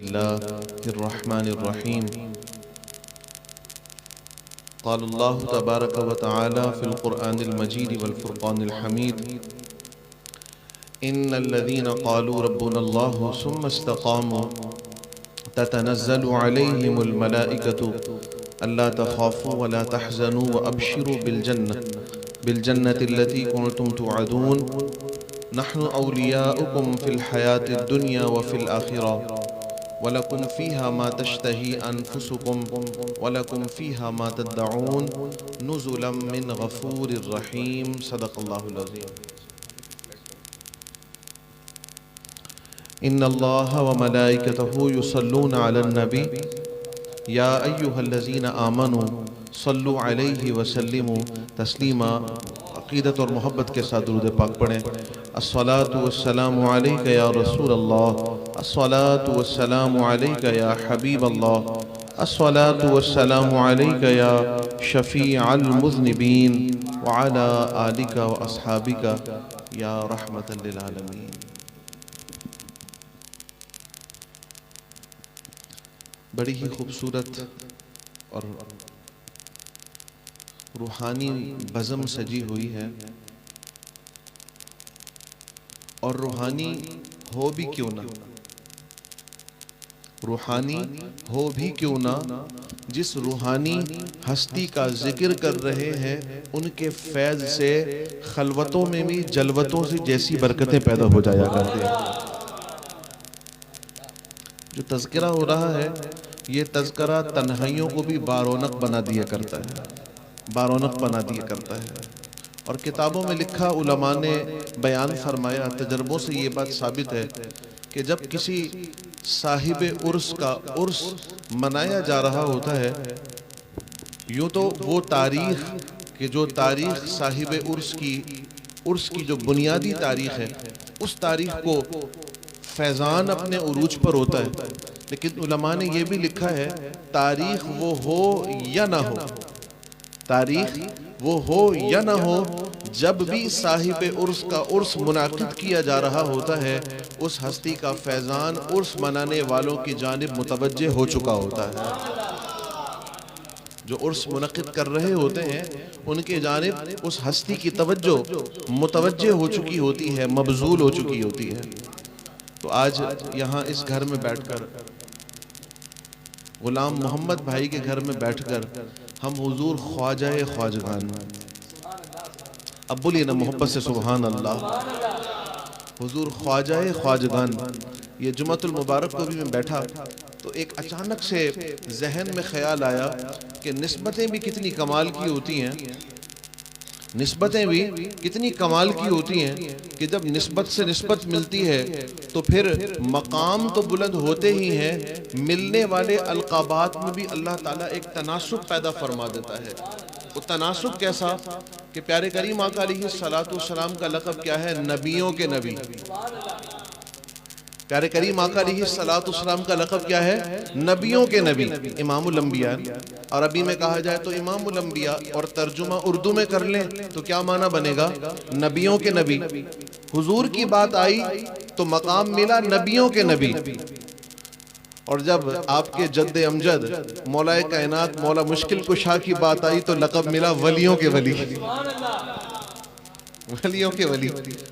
बिस्मिल्लाहिर्रहमानिर्रहीम। क़ालल्लाहु तबारक व तआला फ़िल क़ुरआनिल मजीद वल फ़ुरक़ानिल हमीद। इन्नल्लज़ीना क़ालू रब्बुनल्लाहु सुम्मा इस्तक़ामू ततनज़्ज़लु अलैहिमुल मलाइकतु अल्ला तख़ाफ़ू व ला तहज़नू व अबशिरू बिलजन्नतिल्लती कुन्तुम तुअदून नहनु औलियाउकुम फ़िल हयातिद दुनिया व फ़िल आखिरह वलकुम फ़ीहा मा तश्तही अनफुसुकुम वलकुम फ़ीहा मा तद्दऊन नुज़ुलम मिन गफ़ूरिर रहीम। सदक़ल्लाहुल अज़ीम। इन्नल्लाहा व मलाइकतहु युसल्लूना अलन नबी या अय्युहल्लज़ीना आमनू सल्लु अलैहि व सल्लिमू तस्लीमा। अक़ीदत और मोहब्बत के साथ दुरूद पाक पढ़ें। अस्सलातु वस्सलामु अलैका या रसूल अल्लाह, अस्सलातु वस्सलामु अलैका या हबीब अल्लाह, अस्सलातु वस्सलामु अलैका या शफ़ीअल मुज़निबीन व अला आलिका व अस्हाबिका या रहमतल लिल आलमीन। बड़ी ही खूबसूरत और रूहानी बज़म सजी हुई है। और रूहानी हो भी क्यों ना, रूहानी हो भी क्यों ना, जिस रूहानी हस्ती का जिक्र कर रहे हैं उनके फैज़ से खलवतों में भी जलवतों से जैसी बरकतें पैदा हो जाया करती हैं। जो तज़किरा हो रहा है ये तज़किरा तन्हाइयों को भी बारौनक बना दिया करता है, बारौनक बना दिया करता है। और किताबों में लिखा, उलमा ने बयान फरमाया, तजर्बों से ये बात साबित है कि जब किसी साहिब उर्स का उर्स मनाया जा रहा होता है, यूँ तो वो तारीख़ कि जो तारीख़ साहिब उर्स की जो बुनियादी तारीख़ है उस तारीख़ को फैज़ान अपने उरूज पर होता है। लेकिन उलमा ने यह भी लिखा है तारीख़ वो हो या ना हो, तारीख़ वो हो या ना हो, जब भी साहिब उर्स का उर्स मुनाकिद किया जा रहा होता है उस हस्ती का फैज़ान उर्स मनाने वालों की जानिब मुतवज्जे हो चुका होता है। जो उर्स मुनक़िद कर रहे होते हैं उनके जानिब उस हस्ती की तवज्जो मुतवज्जे हो चुकी होती है, मबजूल हो चुकी होती है। तो आज यहाँ इस घर में बैठकर, गुलाम मोहम्मद भाई के घर में बैठकर हम हुजूर ख्वाजा-ए ख्वाजगान, अब बोलिए ना मोहब्बत से सुभान अल्लाह, हुजूर ख्वाजा-ए ख्वाजगान, ये जुम्मतुल मुबारक को भी मैं बैठा तो एक अचानक से जहन में ख्याल आया कि निस्बतें भी कितनी कमाल की होती हैं, निस्बतें भी कितनी कमाल की होती हैं कि जब निस्बत से निस्बत मिलती है तो फिर मकाम तो बुलंद होते ही हैं, मिलने वाले अलकाबात में भी अल्लाह ताला एक तनासुब पैदा फरमा देता है। वो तनासुब कैसा कि प्यारे करीम आका अलैहिस्सलातु वस्सलाम का लक़ब क्या है? नबियों के नबी। प्यारे करीम आका अलैहिस्सलातु वस्सलाम का लक़ब क्या है? नबियों के नबी, इमामुल अंबिया। अरबी में कहा जाए तो इमामुल अंबिया और तर्जुमा उर्दू में कर लें तो क्या माना बनेगा? नबियों के नबी। हुजूर की बात आई तो मकाम मिला नबियों के नबी। और जब आपके जद्दे अमजद मौलाए कायनात मौला मुश्किल कुशा की बात आई तो लक़ब मिला वलियों के वली, वलियों के वली।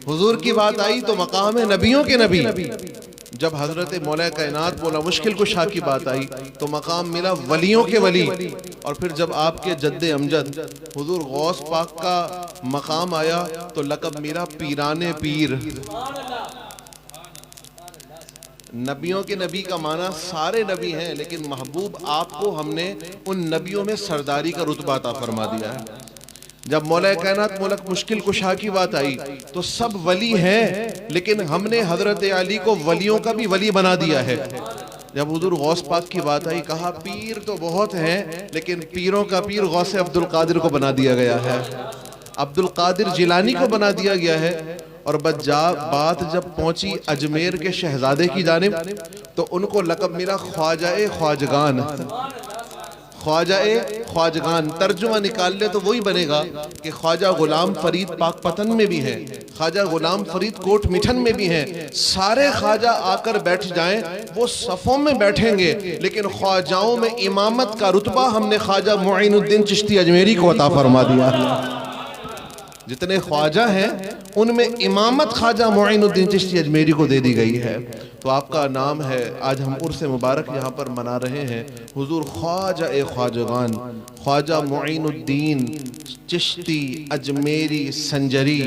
हुजूर की बात आई तो मकाम है नबियों के नबी। जब हजरत मौला कायनात मौला मुश्किल कुशा की बात आई तो मकाम मिला वलियों के वली। और फिर जब आपके जद्दे अमजद हुजूर गौस पाक का मकाम आया तो लक़ब मिला पीराने पीर। नबियों के नबी का माना सारे नबी हैं, लेकिन महबूब आपको हमने उन नबियों में सरदारी का रुतबा अता फरमा दिया है। जब मौला कायनात मौला मुश्किल कुशा की बात आई तो सब वली हैं, लेकिन हमने हजरत अली को वलियों का भी वली बना दिया है। जब हुजूर गौस पाक की बात आई कहा पीर तो बहुत हैं, लेकिन पीरों का पीर गौसे अब्दुल कादिर को बना दिया गया है, अब्दुल कादिर जिलानी को बना दिया गया है। और बात जब पहुंची अजमेर के शहजादे की जानिब तो उनको लक़ब मिला ख्वाजा-ए ख्वाजगान, ख्वाजा-ए ख्वाजगान, तर्जुमा निकाल ले तो वही बनेगा कि ख्वाजा गुलाम फरीद पाकपतन में भी है, ख्वाजा गुलाम फरीद कोट मिठन में भी है। सारे ख्वाजा आकर बैठ जाएं, वो सफ़ों में बैठेंगे, लेकिन ख्वाजाओं में इमामत का रुतबा हमने ख्वाजा मुईनुद्दीन चिश्ती अजमेरी को अता फरमा दिया। जितने ख्वाजा हैं उनमें इमामत ख्वाजा मुईनुद्दीन चिश्ती अजमेरी को दे दी गई है। तो आपका नाम है, आज हम उर्स मुबारक यहाँ पर मना रहे हैं। हुजूर ख्वाजा ए ख्वाजगान ख्वाजा मुईनुद्दीन चिश्ती अजमेरी संजरी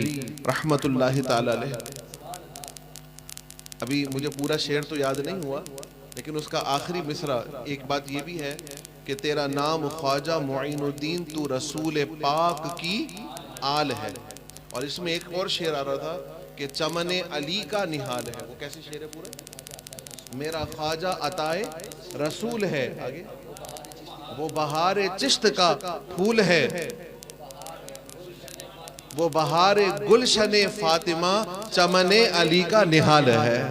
रहमतुल्लाहि ताला अलैह। अभी मुझे पूरा शेर तो याद नहीं हुआ, लेकिन उसका आखिरी मिसरा, एक बात ये भी है कि तेरा नाम ख्वाजा मुईनुद्दीन तू रसूल पाक की आल है। और इसमें एक और शेर आ रहा था कि चमने अली का निहाल है। वो कैसे शेर है पूरा? मेरा ख्वाजा अताए रसूल है, आगे वो बहारे चिश्त का फूल है, वो बहारे गुलशने फातिमा चमने अली का निहाल है,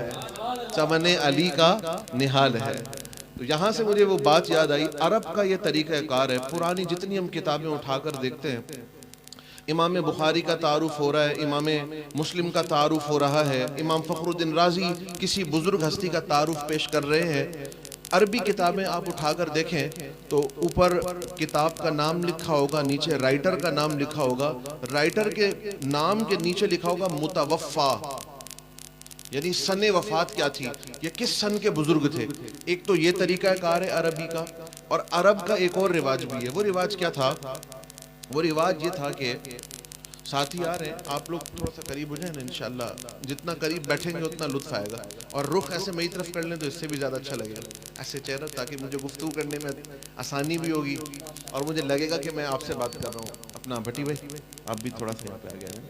चमने अली का निहाल है। तो यहाँ से मुझे वो बात याद आई, अरब का ये तरीका कार है। पुरानी जितनी हम किताबें उठाकर देखते हैं, इमाम बुखारी का तारुफ हो रहा है, इमाम मुस्लिम का तारुफ हो रहा है, इमाम फखरुद्दीन राजी किसी बुजुर्ग हस्ती का तारुफ पेश कर रहे हैं। अरबी किताबें आप उठाकर देखें तो ऊपर किताब का नाम लिखा होगा, नीचे राइटर का नाम लिखा होगा, राइटर के नाम के नीचे लिखा होगा मुतवफ़ा, यानी सने वफात क्या थी, ये किस सन के बुजुर्ग थे। एक तो ये तरीका कार है अरबी का। और अरब का एक और रिवाज भी है। वो रिवाज क्या था? वो रिवाज ये था कि साथी आ रहे हैं, आप लोग थोड़ा सा करीब हो जाए ना, इंशाल्लाह जितना करीब बैठेंगे उतना लुत्फ आएगा। और रुख ऐसे मेरी तरफ कर लें तो इससे भी ज़्यादा अच्छा लगेगा, ऐसे चेहरा, ताकि मुझे गुफ्तगू करने में आसानी भी होगी और मुझे लगेगा कि मैं आपसे बात कर रहा हूँ। अपना भट्टी भाई आप भी थोड़ा सा यहाँ पे आ गए हैं,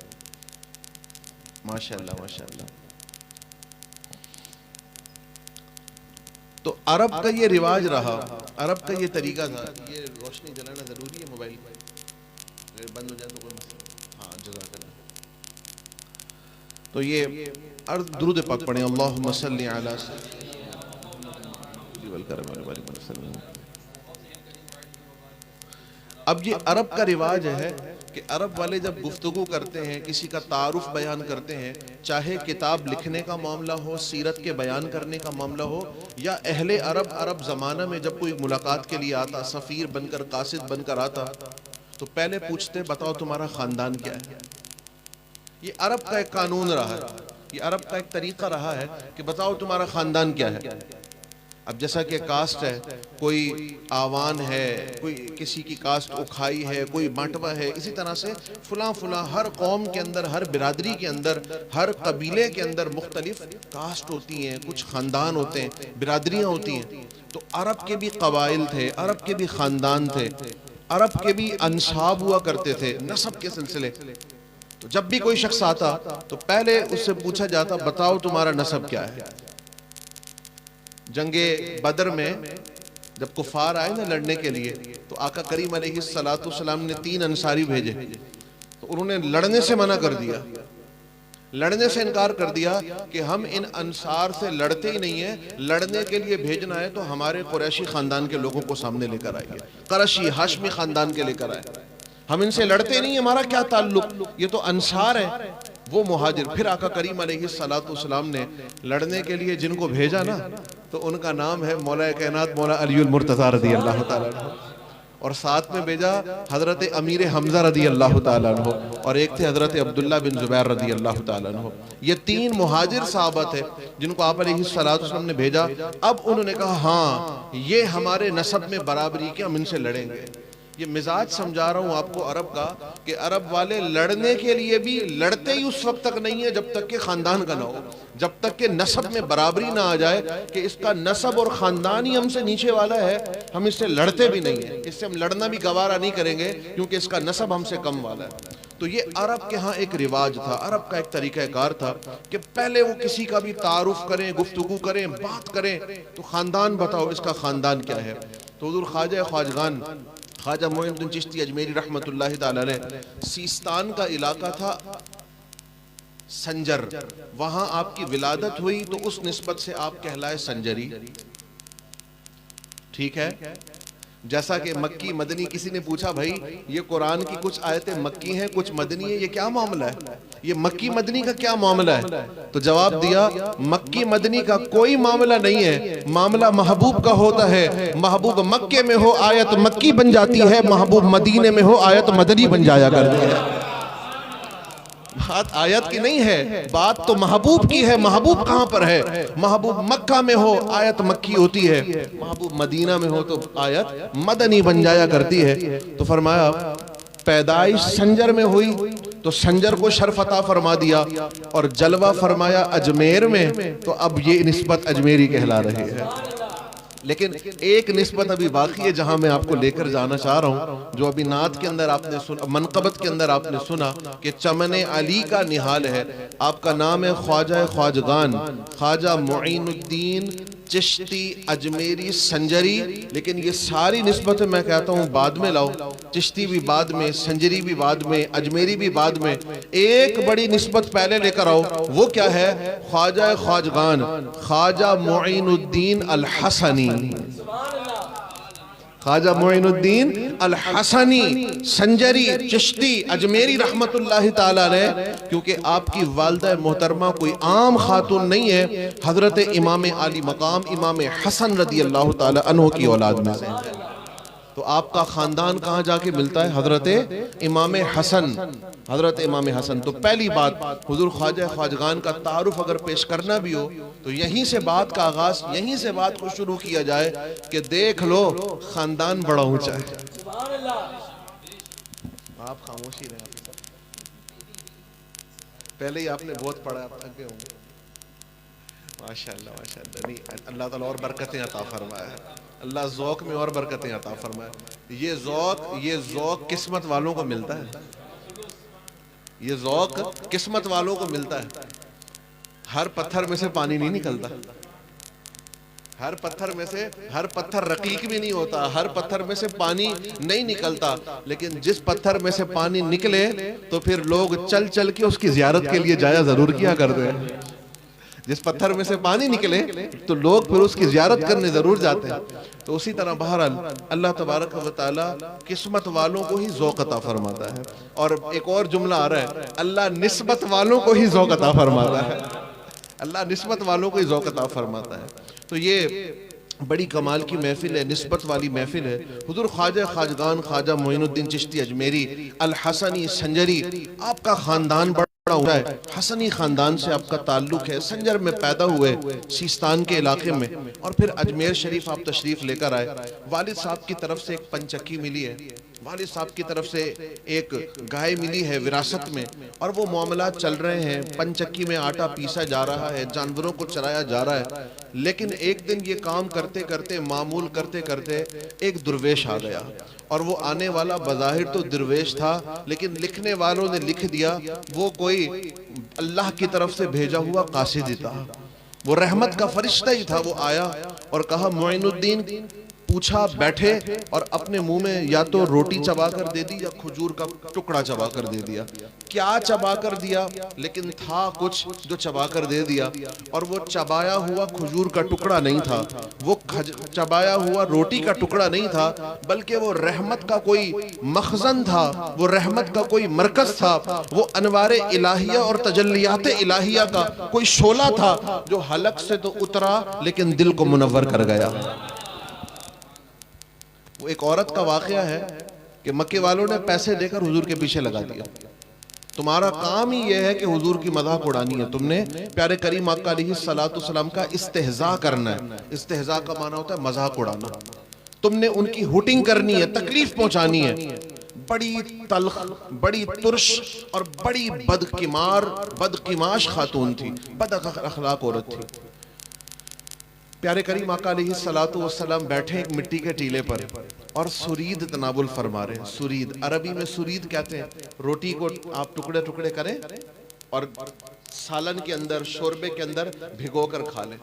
माशाल्लाह माशाल्लाह। तो अरब का ये रिवाज रहा, अरब का ये तरीका था। ये रोशनी जलाना ज़रूरी है मोबाइल पर, अगर बंद हो जाए तो कोई मसला। हाँ जज़ाकल्लाह। तो ये अर्ज़ दुरूद पाक पढ़ें, अल्लाहुम्मा सल्लि अला सय्यिदिना। अब ये अरब का रिवाज है कि अरब वाले जब गुफ्तगू करते हैं, किसी का तारुफ बयान करते हैं, चाहे किताब लिखने का मामला हो, सीरत के बयान करने का मामला हो, या अहले अरब ज़माना में जब कोई मुलाकात के लिए आता, सफ़ीर बनकर कासिद बनकर आता, तो पहले पूछते बताओ तुम्हारा ख़ानदान क्या है। ये अरब का एक कानून रहा है, ये अरब का एक तरीका रहा है कि बताओ तुम्हारा ख़ानदान क्या है। अब जैसा कि कास्ट है, कोई आवान है, कोई किसी की कास्ट उखाई है, कोई बांटवा है, इसी तरह से फुला फुला हर कौम के अंदर, हर बिरादरी के अंदर, हर कबीले के अंदर मुख्तलिफ कास्ट होती हैं, कुछ ख़ानदान होते हैं, बिरादरियाँ होती हैं। तो अरब के भी कबाइल थे, अरब के भी ख़ानदान थे, अरब के भी अंसाब हुआ करते थे, नस्ब के सिलसिले। तो जब भी कोई शख्स आता तो पहले उससे पूछा जाता बताओ तुम्हारा नस्ब क्या है। जंगे बदर में जब कुफार आए ना लड़ने के लिए, तो आका करीम अलैहिस्सलाम ने 3 अंसारी भेजे, तो उन्होंने लड़ने से मना कर दिया, लड़ने से इनकार कर दिया कि हम इन अंसार से लड़ते ही नहीं है, लड़ने के लिए भेजना है तो हमारे कुरैशी खानदान के लोगों को सामने लेकर आइए, कुरैशी हाशमी खानदान के लेकर आए, हम इनसे लड़ते नहीं, हमारा क्या ताल्लुक, ये तो अंसार है, वो मुहाजिर। फिर आका करीम अलैहिस्सलाम ने लड़ने के लिए जिनको भेजा ना, तो उनका नाम है मौला कायनात मौला अलीउल मुर्तज़ा रज़ियल्लाहु ताला अन्हु, और साथ में भेजा हजरत अमीर हमजा रज़ियल्लाहु ताला अन्हु, और एक थे हजरत अब्दुल्ला बिन जुबैर रज़ियल्लाहु ताला अन्हु। ये 3 मुहाजिर साहबा थे जिनको आप अलैहिस्सलाम ने भेजा। अब उन्होंने कहा हाँ ये हमारे नस्ब में बराबरी के, हम इनसे लड़ेंगे। ये मिजाज समझा रहा हूँ आपको अरब का, कि अरब वाले लड़ने के लिए भी लड़ते ही उस वक्त तक नहीं है जब तक के खानदान का ना हो, जब तक के नस्ब में बराबरी ना आ जाए कि इसका नस्ब और खानदान ही हमसे नीचे वाला है, हम इससे लड़ते भी नहीं है, इससे हम लड़ना भी गवारा नहीं करेंगे क्योंकि इसका नस्ब हमसे कम वाला है। तो ये अरब के यहाँ एक रिवाज था, अरब का एक तरीक़ाकार था कि पहले वो किसी का भी तारुफ करें, गुफ्तगू करें, बात करें तो खानदान बताओ, इसका खानदान क्या है। तो हुज़ूर ख्वाजा ख्वाजगान ख्वाजा मुईनुद्दीन चिश्ती अजमेरी रहमतुल्लाहि ताला अलैह, सीस्तान का इलाका था संजर, वहां आपकी विलादत हुई तो उस निस्बत से आप कहलाए संजरी, ठीक है। जैसा कि मक्की मदनी, किसी ने पूछा भाई ये कुरान की कुछ आयतें मक्की हैं कुछ मदनी है, ये क्या मामला है, ये मक्की मदनी का क्या मामला है? तो जवाब दिया मक्की मदनी का कोई मामला नहीं है, मामला महबूब का होता है। महबूब मक्के में हो आयत मक्की बन जाती है, महबूब मदीने में हो आयत मदनी बन जाया करती है। बात आयत की नहीं है, बात तो महबूब की है। महबूब कहां पर है? महबूब मक्का में हो आयत मक्की होती है, महबूब मदीना में हो तो आयत मदनी बन जाया करती है। तो फरमाया पैदाइश संजर में हुई तो संजर को शर्फ अता फरमा दिया, और जलवा फरमाया अजमेर में तो अब ये निस्बत अजमेरी कहला रही है। लेकिन एक निस्बत अभी बाकी है जहां मैं आपको लेकर जाना चाह रहा हूं, जो अभी नात के अंदर आपने सुना, मनकबत के अंदर आपने सुना कि चमन अली का निहाल है। आपका नाम है ख्वाजा ख्वाजगान, ख्वाजा मुईनुद्दीन चिश्ती अजमेरी संजरी, लेकिन ये सारी निस्बतें मैं कहता हूँ बाद में लाओ। चिश्ती भी बाद में, संजरी भी बाद में, अजमेरी भी बाद में, एक बड़ी निस्बत पहले लेकर आओ। वो क्या है? ख्वाजा ख्वाजगान ख्वाजा मुईनुद्दीन अल हसनी, ख्वाजा मुईनुद्दीन अल हसनी संजरी चिश्ती अजमेरी रहमतुल्लाहि ताला अलैह। क्योंकि आपकी वालिदा मोहतरमा कोई आम खातून नहीं है, हजरत इमाम आली मकाम इमाम हसन रदी अल्लाह ताला अन्हु की औलाद में से। तो आपका खानदान कहाँ जाके मिलता है? हजरत इमाम हसन, हजरत इमाम हसन। तो पहली बात, हुजूर ख्वाजा ख्वाजगान का तारुफ अगर पेश करना भी हो तो यहीं से बात का आगाज, यहीं से बात को शुरू किया जाए कि देख लो खानदान बड़ा ऊंचा है। आप खामोशी रहे, पहले ही आपने बहुत पढ़ा, आप थके होंगे। माशाअल्लाह माशाअल्लाह, नहीं अल्लाह ताला और बरकतें अता फरमाए, अल्लाह ज़ौक़ में और बरकतें अता फरमाए। ये ज़ौक़ किस्मत वालों को मिलता है, ये ज़ौक़ किस्मत वालों को मिलता है। हर पत्थर में से पानी नहीं निकलता, हर पत्थर में से, हर पत्थर रकीक भी नहीं होता, हर पत्थर में से पानी नहीं निकलता। लेकिन जिस पत्थर में से पानी निकले तो फिर लोग चल चल के उसकी ज़ियारत के लिए जाया जरूर किया करते हैं। जिस पत्थर में से पानी निकले तो लोग फिर उसकी ज़ियारत करने जरूर जाते हैं। तो उसी तरह बहरहाल अल्लाह तबारक व तआला किस्मत वालों को ही ज़ौक़ अता फरमाता है। और एक और जुमला आ रहा है, अल्लाह निस्बत वालों को ही ज़ौक़ अता फरमाता है, अल्लाह निस्बत वालों को ही ज़ौक़ अता फरमाता है। तो ये बड़ी कमाल की महफिल है, निस्बत वाली महफिल है। हुजूर ख्वाजा ख्वाजगान ख्वाजा मोइनुद्दीन चिश्ती अजमेरी अल हसनी संजरी, आपका खानदान बड़ा हुआ है, हसनी खानदान से आपका ताल्लुक है। संजर में पैदा हुए, सीस्तान के इलाके में, और फिर अजमेर शरीफ आप तशरीफ लेकर आए। वालिद साहब की तरफ से एक पंचक्की मिली है, वालिद साहब की तरफ से एक गाय मिली है विरासत में, और वो मामलात चल रहे हैं। पंचक्की में आटा पीसा जा रहा है, जानवरों को चराया जा रहा है। लेकिन एक दिन ये काम करते करते, मामूल करते करते एक दुर्वेश आ गया, और वो आने वाला बज़ाहिर तो दुर्वेश था, लेकिन लिखने वालों ने लिख दिया वो कोई अल्लाह की तरफ से भेजा हुआ कासिद था, वो रहमत का फरिश्ता ही था। वो आया और कहा मोइनुद्दीन, पूछा, बैठे, और अपने मुंह में या तो रोटी चबा कर दे दी या खजूर का टुकड़ा चबा कर दे दिया। क्या चबा कर दिया, लेकिन था कुछ जो चबा कर दे दिया। और वो चबाया हुआ खजूर का टुकड़ा नहीं था, वो चबाया हुआ रोटी का टुकड़ा नहीं था, बल्कि वो रहमत का कोई मखजन था, वो रहमत का कोई मरकज था, वो अनवारे इलाहिया और तजल्लियात इलाहिया का कोई शोला था, जो हलक से तो उतरा लेकिन दिल को मुनव्वर कर गया। वो एक औरत का वाकया है कि मक्के वालों ने पैसे देकर हुजूर के पीछे लगा दिया। तुम्हारा काम ही यह है कि हुजूर की मजाक उड़ानी है, तुमने प्यारे करीम आका अलैहिस्सलातु वस्सलाम का इस्तेहजा करना है। इस्तेहजा का माना होता है मजाक उड़ाना। तुमने उनकी हुटिंग करनी है, तकलीफ पहुंचानी है। बड़ी तल्ख, बड़ी तुर्श और बड़ी बदकिमाश खातून थी, बद अखलाक औरत थी। प्यारे करीम आका अलैहिस्सलातु वस्सलाम बैठे एक मिट्टी के टीले पर और सुरीद तनावुल फरमा रहे हैं। सुरीद अरबी में सुरीद कहते हैं, रोटी को आप टुकड़े टुकड़े करें और सालन के अंदर, शोरबे के अंदर भिगो कर खा लें।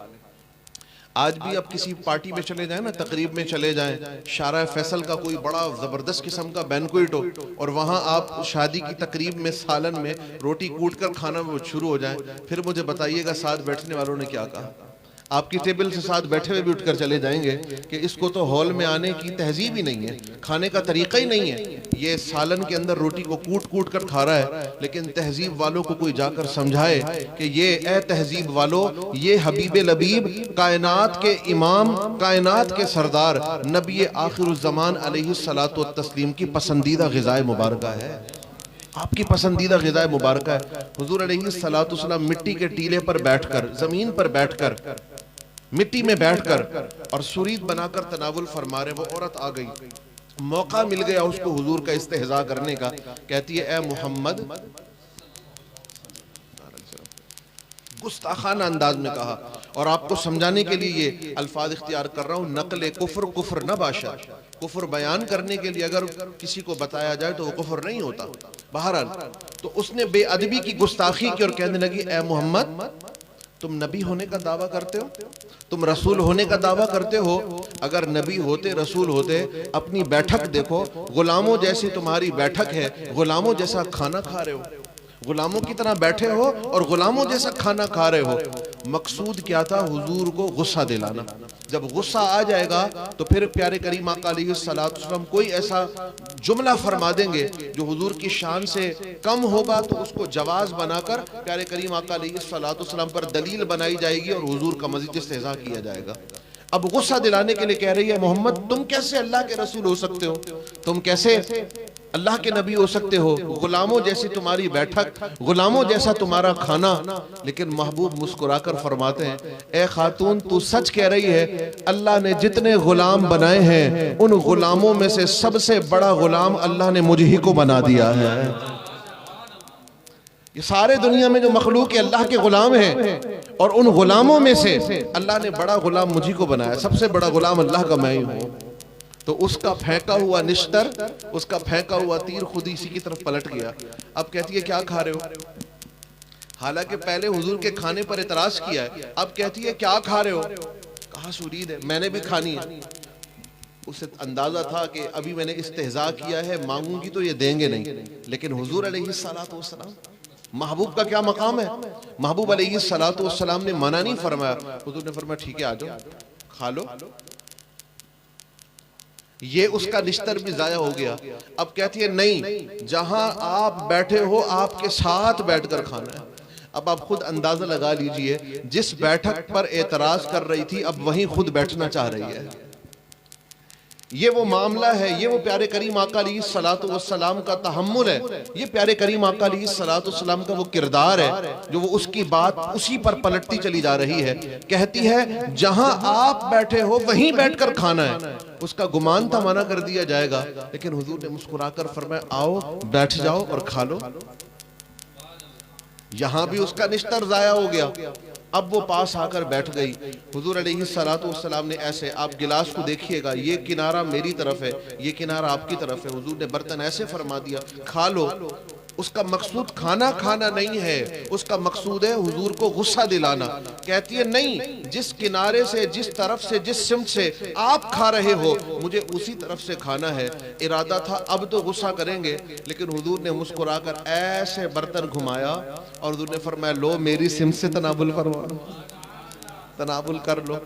आज भी आप किसी पार्टी में चले जाएं ना, तकरीब में चले जाएं, शारा फैसल का कोई बड़ा जबरदस्त किस्म का बैंक्वेट हो और वहां आप शादी की तकरीब में सालन में रोटी कूट कर खाना शुरू हो जाए, फिर मुझे बताइएगा साथ बैठने वालों ने क्या कहा। आपकी टेबल से साथ बैठे हुए भी उठकर चले जाएंगे कि इसको तो हॉल में आने की तहजीब ही नहीं है, खाने का तरीका ही नहीं है। ये सालन के अंदर रोटी को कूट कूट कर खा रहा है, लेकिन तहजीब वालों को कोई जाकर समझाए कि ये ए तहजीब वालों, ये हबीब लबीब, कायनात के इमाम, कायनात के सरदार, नबी आखिरुज़्ज़मान अलैहिस्सलातु वत्तस्लीम की पसंदीदा ग़िज़ाए मुबारका है, आपकी पसंदीदा ग़िज़ाए मुबारका है। हुज़ूर अलैहिस्सलातु वस्सलाम मिट्टी के टीले पर बैठकर, जमीन पर बैठकर, मिट्टी में बैठकर और सुरीद बनाकर तनावुल फरमा रहे। वो औरत आ गई, मौका मिल गया उसको हुजूर का इस्तेहज़ा करने का। कहती है, ए मोहम्मद, गुस्ताखाना अंदाज में कहा, और आपको समझाने के लिए ये अल्फाज इख्तियार कर रहा हूँ, नकले कुफ्र, कुफ्र न बाशा, कुफ्र बयान करने के लिए अगर किसी को बताया जाए तो वो कुफ्र नहीं होता। बहरहाल तो उसने बेअदबी की, गुस्ताखी की और कहने लगी, ए मोहम्मद, तुम नबी होने का दावा करते हो, तुम रसूल होने का दावा करते हो। अगर नबी होते, रसूल होते, अपनी बैठक देखो, गुलामों जैसी तुम्हारी बैठक है, गुलामों जैसा खाना खा रहे हो, गुलामों की तरह बैठे हो और गुलामों जैसा खाना खा रहे हो। मकसूद क्या था? हुजूर को गुस्सा दिलाना। जब गुस्सा आ जाएगा तो फिर प्यारे करीम आका अलैहिस्सलातु वस्सलाम कोई ऐसा जुमला फरमा देंगे जो हुजूर की शान से कम होगा, तो उसको जवाज बनाकर प्यारे करीम आका अलैहिस्सलातु वस्सलाम पर दलील बनाई जाएगी और हुजूर का मज़ीद इस्तेज़ा किया जाएगा। अब गुस्सा दिलाने के लिए कह रही है, मोहम्मद, तुम कैसे अल्लाह के रसूल हो सकते हो, तुम कैसे अल्लाह के नबी हो सकते हो, गुलामों जैसी तुम्हारी बैठक, गुलामों जैसा तुम्हारा खाना। लेकिन महबूब मुस्कुराकर फरमाते हैं, ए खातून, तू सच कह रही है, अल्लाह ने जितने गुलाम बनाए हैं उन गुलामों में से सबसे बड़ा गुलाम अल्लाह ने मुझे ही को बना दिया है। ये सारे दुनिया में जो मखलूक अल्लाह के गुलाम हैं और उन गुलामों में से अल्लाह ने बड़ा गुलाम मुझी को बनाया, सबसे बड़ा गुलाम अल्लाह का मैं ही हूँ। तो उसका फेंका हुआ निश्तर, उसका फेंका हुआ तीर खुद इसी की तरफ पलट गया। अब कहती है, क्या खा रहे हो? हालांकि पहले हुजूर के खाने पर एतराज किया है, अब कहती है, क्या खा रहे हो? कहा, सुरीद है, मैंने भी खानी है। उसे अंदाजा था कि अभी मैंने इस्तेहजा किया है, मांगूंगी तो ये देंगे नहीं। लेकिन हुजूर अलैहिस्सलातु वस्सलाम, महबूब का क्या मकाम है, महबूब अलैहिस्सलातु वस्सलाम ने मना नहीं फरमाया। हुजूर ने फरमाया, ठीक है, आ जाओ, खा लो। ये उसका निश्तर भी जाया हो गया। अब कहती है, नहीं, जहां आप बैठे हो आपके साथ बैठकर खाना है। अब आप खुद अंदाजा लगा लीजिए, जिस बैठक पर एतराज कर रही थी अब वहीं खुद बैठना चाह रही है। ये वो मामला है, ये वो प्यारे करीम आका अलैहिस्सलातु वस्सलाम का तहम्मुल है, ये प्यारे करीम आका अलैहिस्सलातु वस्सलाम का वो किरदार है जो वो उसकी बात उसी पर पलटती चली जा रही है। कहती है, जहां आप बैठे हो वहीं बैठकर खाना है। उसका गुमान था मना कर दिया जाएगा, लेकिन हुजूर ने मुस्कुराकर फरमाया, आओ, बैठ जाओ और खा लो। यहां भी उसका निश्तर जाया हो गया। अब वो पास आकर बैठ गई। हुजूर अलैहिस्सलातु वस्सलाम ने ऐसे, आप गिलास को देखिएगा, ये किनारा मेरी तरफ है, ये किनारा आपकी तरफ है। हुजूर ने बर्तन ऐसे फरमा दिया, खा लो। उसका मकसूद खाना खाना नहीं है, उसका मकसूद है हुजूर को गुस्सा दिलाना। कहती है, नहीं, जिस किनारे से, जिस तरफ से, जिस सिमत से आप खा रहे हो मुझे उसी तरफ से खाना है। इरादा था अब तो गुस्सा करेंगे, लेकिन हुजूर ने मुस्कुराकर ऐसे बर्तन घुमाया और हुजूर ने फरमाया, लो, मेरी सिमत से तनाबुल फरमा, तनाबुल कर लो।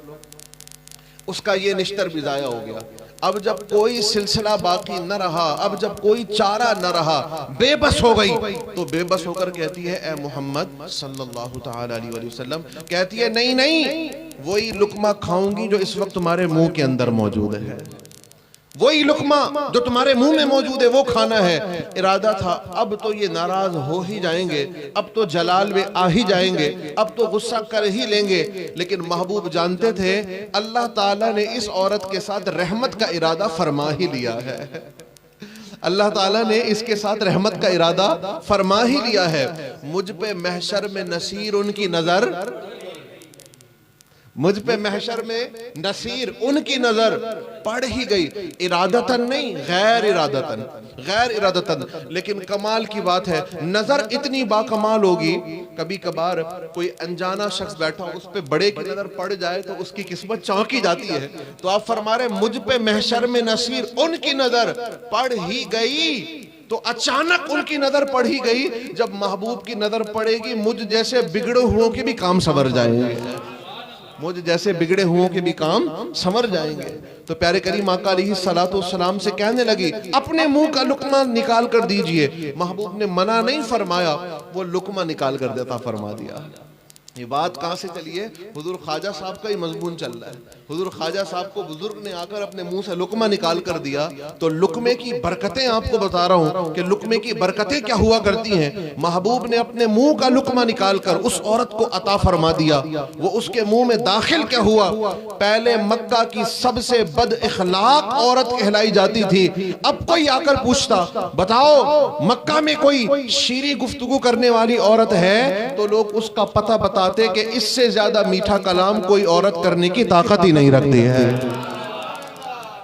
उसका ये निश्तर भी जाया हो गया। अब जब कोई सिलसिला बाकी न रहा, अब जब कोई चारा न रहा, बेबस हो गई, तो बेबस होकर कहती है, ए मोहम्मद सल्लल्लाहु तआला अलैहि वसल्लम, कहती है, नहीं नहीं, वही लुकमा खाऊंगी जो इस वक्त तुम्हारे मुंह के अंदर मौजूद है, वही लुकमा जो तुम्हारे मुंह में मौजूद है वो खाना है। इरादा था अब तो ये नाराज हो ही जाएंगे, अब तो जलाल में आ ही जाएंगे, अब तो गुस्सा कर ही लेंगे। लेकिन महबूब जानते थे अल्लाह ताला ने इस औरत के साथ रहमत का इरादा फरमा ही लिया है, अल्लाह ताला ने इसके साथ रहमत का इरादा फरमा ही लिया है। मुझ पे महशर में नसीर उनकी नजर, मुझ पे महशर में नसीर उनकी नजर पड़ ही गई, इरादतन नहीं, गैर इरादतन, गैर इरादतन। लेकिन कमाल की बात है, नजर इतनी बाकमाल होगी, कभी कभार कोई अनजाना शख्स बैठा उस पे बड़े की नजर पड़ जाए तो उसकी किस्मत चौंकी जाती है। तो आप फरमा रहे, मुझ पे महशर में नसीर उनकी नजर पड़ ही गई। तो अचानक उनकी नजर पड़ ही गई। जब महबूब की नजर पड़ेगी, मुझ जैसे बिगड़े हुओं के भी काम संवर जाएंगे। मुझ जैसे बिगड़े हुओं के भी काम संवर जाएंगे। तो प्यारे करीम आका अलैहिस्सलातु वस्सलाम से कहने लगी, अपने मुंह का लुकमा निकाल कर दीजिए। महबूब ने मना नहीं फरमाया, वो लुकमा निकाल कर देता फरमा दिया। ये बात कहाँ से चली है? हुजूर ख्वाजा साहब का ही मजमून चल रहा है। हुजूर ख्वाजा साहब को बुजुर्ग ने आकर अपने मुंह से लुकमा निकाल कर दिया। तो लुकमे की बरकतें आपको बता रहा हूं कि लुकमे की बरकतें क्या हुआ करती हैं। महबूब ने अपने मुंह का लुकमा निकाल कर उस औरत को अता फरमा दिया। वो उसके मुंह में दाखिल क्या हुआ? पहले मक्का की सबसे बद इखलाक औरत कहलाई जाती थी। अब कोई आकर पूछता, बताओ मक्का में कोई शीरी गुफ्तगू करने वाली औरत है? तो लोग उसका पता बता कि इससे ज्यादा मीठा कलाम कोई औरत करने की ताकत ही नहीं रखती है।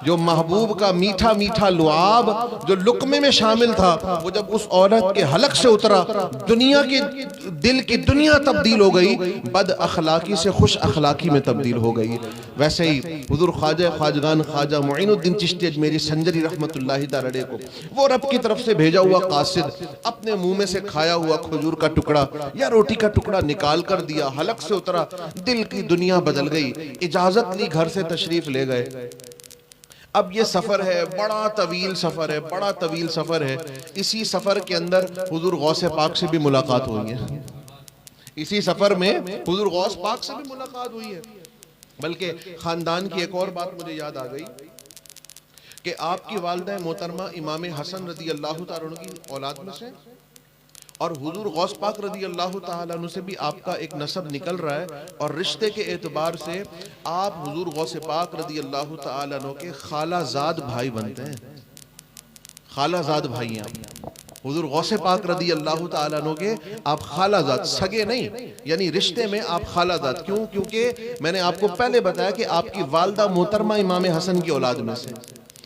जो महबूब का मीठा मीठा लुआब जो लुकमे में शामिल था, वो जब उस औरत के हलक से उतरा, दुनिया की दिल की दुनिया तब्दील हो गई, बद अखलाकी से खुश अखलाकी में तब्दील हो गई। वैसे ही हुजूर ख्वाजा ख्वाजगान ख्वाजा मुईनुद्दीन चिश्ती अजमेरी संजरी रहमतुल्लाहि तआला को वो रब की तरफ से भेजा हुआ कासिद अपने मुंह में से खाया हुआ खजूर का टुकड़ा या रोटी का टुकड़ा निकाल कर दिया, हलक से उतरा, दिल की दुनिया बदल गई। इजाजत ली, घर से तशरीफ ले गए। अब ये सफर है, बड़ा तवील सफर है, बड़ा तवील सफर है। इसी सफर के अंदर हुजूर गौसे पाक से भी मुलाकात हुई है। इसी सफर में हुजूर गौस पाक से भी मुलाकात हुई है। बल्कि खानदान की एक और बात मुझे याद आ गई कि आपकी वालिदा मोहतरमा इमाम हसन रदी अल्लाह तआला अन्हु की औलाद में से, और हुजूर गौस पाक रदी अल्लाह तआला अन्हु से भी आपका एक नसब निकल रहा है। और रिश्ते के एतबार से आप हुजूर गौस पाक रदी अल्लाह तआला अन्हु के खालाजाद भाई बनते हैं। खालाजाद भाई हैं आप। हुजूर गौसे पाक रदी अल्लाह तआला अन्हु के आप खालाजाद, सगे नहीं, यानी रिश्ते में आप खालाजाद। क्यों? क्योंकि मैंने आपको पहले बताया कि आपकी वालिदा मोहतरमा इमाम हसन की औलाद में से,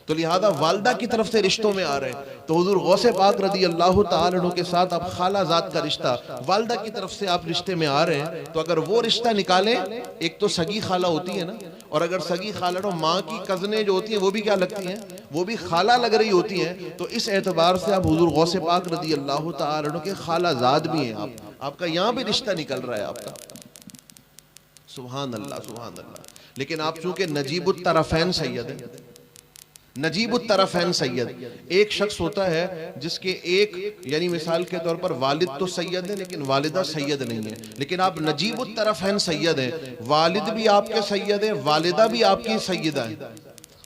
तो लिहाजा वालिदा की तरफ से रिश्तों में आ रहे हैं। तो हुजूर गौसे पाक रदी अल्लाह तआला अन्हु के साथ आप खालाजाद का रिश्ता, वालिदा की तरफ से आप रिश्ते में आ रहे हैं। तो अगर वो रिश्ता निकालें, एक तो सगी खाला होती है ना, और अगर सगी खाला तो माँ की कजनें जो होती हैं वो भी क्या लगती हैं, वो भी खाला लग रही होती हैं। तो इस एतबार से आप हुजूर गौसे पाक रदी अल्लाह तआला अन्हु के खालाजाद भी हैं। आपका यहाँ भी रिश्ता निकल रहा है आपका। सुभान अल्लाह, सुभान अल्लाह। लेकिन आप चूंकि नजीबुत तरफैन सैयद है, नजीबुत तरफैन सैयद, एक शख्स होता है जिसके एक, यानी मिसाल के तौर पर वालिद तो सैयद है लेकिन वालिदा सैयद नहीं है, लेकिन आप नजीबुत तरफैन सैयद हैं। वालिद भी आपके सैयद है, वालिदा भी आपकी सैयदा है।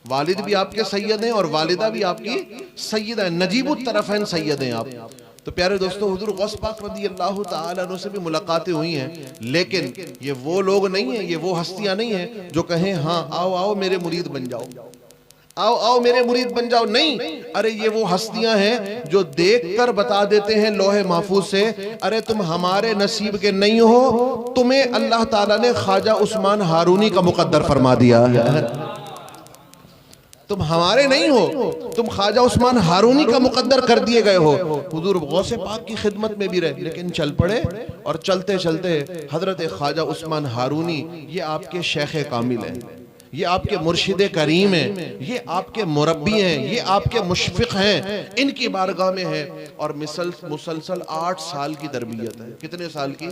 वालिद भी आपके सैयद हैं और वालिदा भी आपकी सैयदा है। नजीबुत तरफैन सैयद हैं आप। तो प्यारे दोस्तों, हुजूर गौस पाक रदी अल्लाह तआला अन्हु से भी मुलाकातें हुई हैं, लेकिन ये वो लोग नहीं है, ये वो हस्तियां नहीं है जो कहें हाँ आओ आओ मेरे मुरीद बन जाओ, आओ आओ मेरे मुरीद बन जाओ। नहीं, अरे ये वो हस्तियां हैं जो देखकर बता देते हैं लोहे महफूज से, अरे तुम हमारे नसीब के नहीं हो, तुम्हें अल्लाह ताला ने ख्वाजा उस्मान हारूनी का मुकद्दर फरमा दिया है। तुम हमारे नहीं हो, तुम ख्वाजा उस्मान हारूनी का मुकद्दर कर दिए गए हो। हुजूर गौसे पाक की खिदमत में भी रहे, लेकिन चल पड़े और चलते चलते हजरत ख्वाजा उस्मान हारूनी, ये आपके शेख कामिल हैं, ये आपके मुर्शिद करीम हैं, ये आपके मुरब्बी हैं, ये आपके मुशफिक हैं, इनकी बारगाह में है। और मुसलसल 8 साल की तरबियत है। कितने साल की?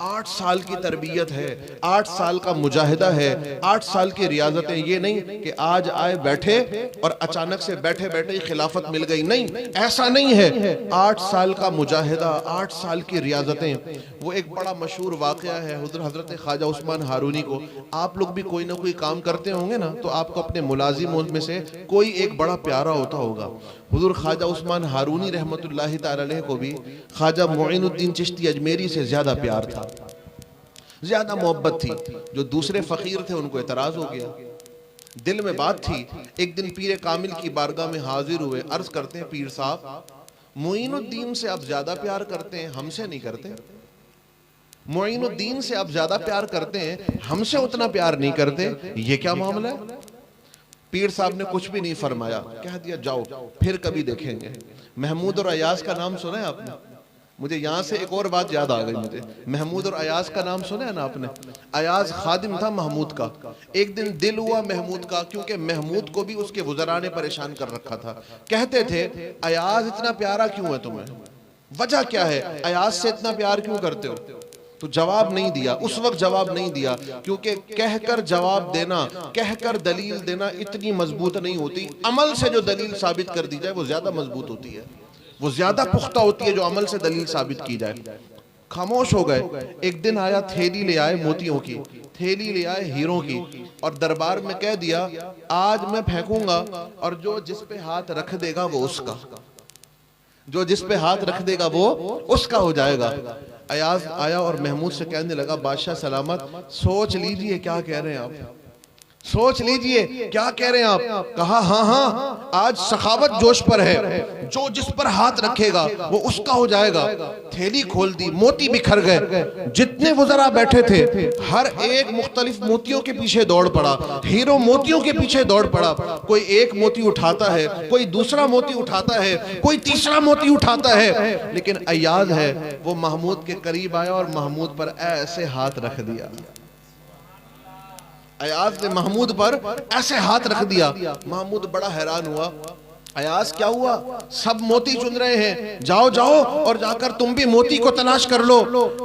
8 साल की तरबियत है, 8 साल का मुजाहिदा है, 8 साल की रियाजतें। ये नहीं कि आज आए बैठे और अचानक से बैठे बैठे ही खिलाफत मिल गई, नहीं, ऐसा नहीं है। 8 साल का मुजाहिदा, 8 साल की रियाजतें। वो एक बड़ा मशहूर वाक़या है हजरत ख्वाजा उस्मान हारूनी को, आप लोग भी कोई ना कोई काम करते होंगे ना, तो आपको अपने मुलाजिम में से कोई एक बड़ा प्यारा होता होगा। हुजूर ख्वाजा उस्मान हारूनी रहमतुल्लाहि तआला अलैह को भी ख्वाजा मुईनुद्दीन चिश्ती अजमेरी से ज्यादा प्यार था, ज्यादा मोहब्बत थी। जो दूसरे फकीर थे उनको एतराज हो गया, दिल में बात थी। एक दिन पीर कामिल की बारगाह में हाजिर हुए, अर्ज करते हैं, पीर साहब मुईनुद्दीन से आप ज्यादा प्यार करते हैं, हमसे नहीं करते। मुईनुद्दीन से आप ज्यादा प्यार करते हैं, हमसे उतना प्यार नहीं करते, ये क्या मामला है? पीर साहब ने कुछ भी नहीं फरमाया, कह दिया जाओ फिर कभी देखेंगे। महमूद और अयाज का नाम सुना है आपने? मुझे यहाँ से एक और बात याद आ गई मुझे, महमूद और अयाज का नाम सुना है ना आपने? अयाज खादिम था महमूद का। एक दिन दिल हुआ महमूद का, क्योंकि महमूद को भी उसके वज़रा ने परेशान कर रखा था। कहते थे अयाज इतना प्यारा क्यों है तुम्हें, वजह क्या है, अयाज से इतना प्यार क्यों करते हो? तो जवाब नहीं दिया, उस वक्त जवाब नहीं दिया, क्योंकि कहकर जवाब देना, कहकर दलील देना इतनी मजबूत नहीं होती। अमल से जो दलील साबित कर दी जाए वो ज्यादा मजबूत होती है, वो ज्यादा पुख्ता होती है जो अमल से दलील साबित की जाए। खामोश हो गए। एक दिन आया, थैली ले आए मोतियों की, थैली ले आए हीरों की, और दरबार में कह दिया आज मैं फेंकूंगा और जो जिस पे हाथ रख देगा वो उसका, जो जिस पे हाथ रख देगा वो उसका हो जाएगा। अयाज आया और महमूद से कहने लगा बादशाह सलामत, सोच लीजिए क्या कह रहे हैं आप, सोच लीजिए क्या कह रहे हैं आप। कहा हाँ हाँ, आज सखावत जोश पर है, जो जिस पर हाथ रखेगा वो उसका हो जाएगा। थैली खोल दी, मोती बिखर गए। जितने वज़रा बैठे थे हर एक मुख्तलिफ मोतियों के पीछे दौड़ पड़ा, हीरो मोतियों के पीछे दौड़ पड़ा। कोई एक मोती उठाता है, कोई दूसरा मोती उठाता है, कोई तीसरा मोती उठाता है, लेकिन अय्याज है वो महमूद के करीब आया और महमूद पर ऐसे हाथ रख दिया। अयाज ने महमूद पर ऐसे हाथ रख दिया। महमूद बड़ा हैरान हुआ। अयाज क्या हुआ? सब मोती चुन रहे हैं, जाओ जाओ और जाकर तुम भी मोती को तलाश कर लो।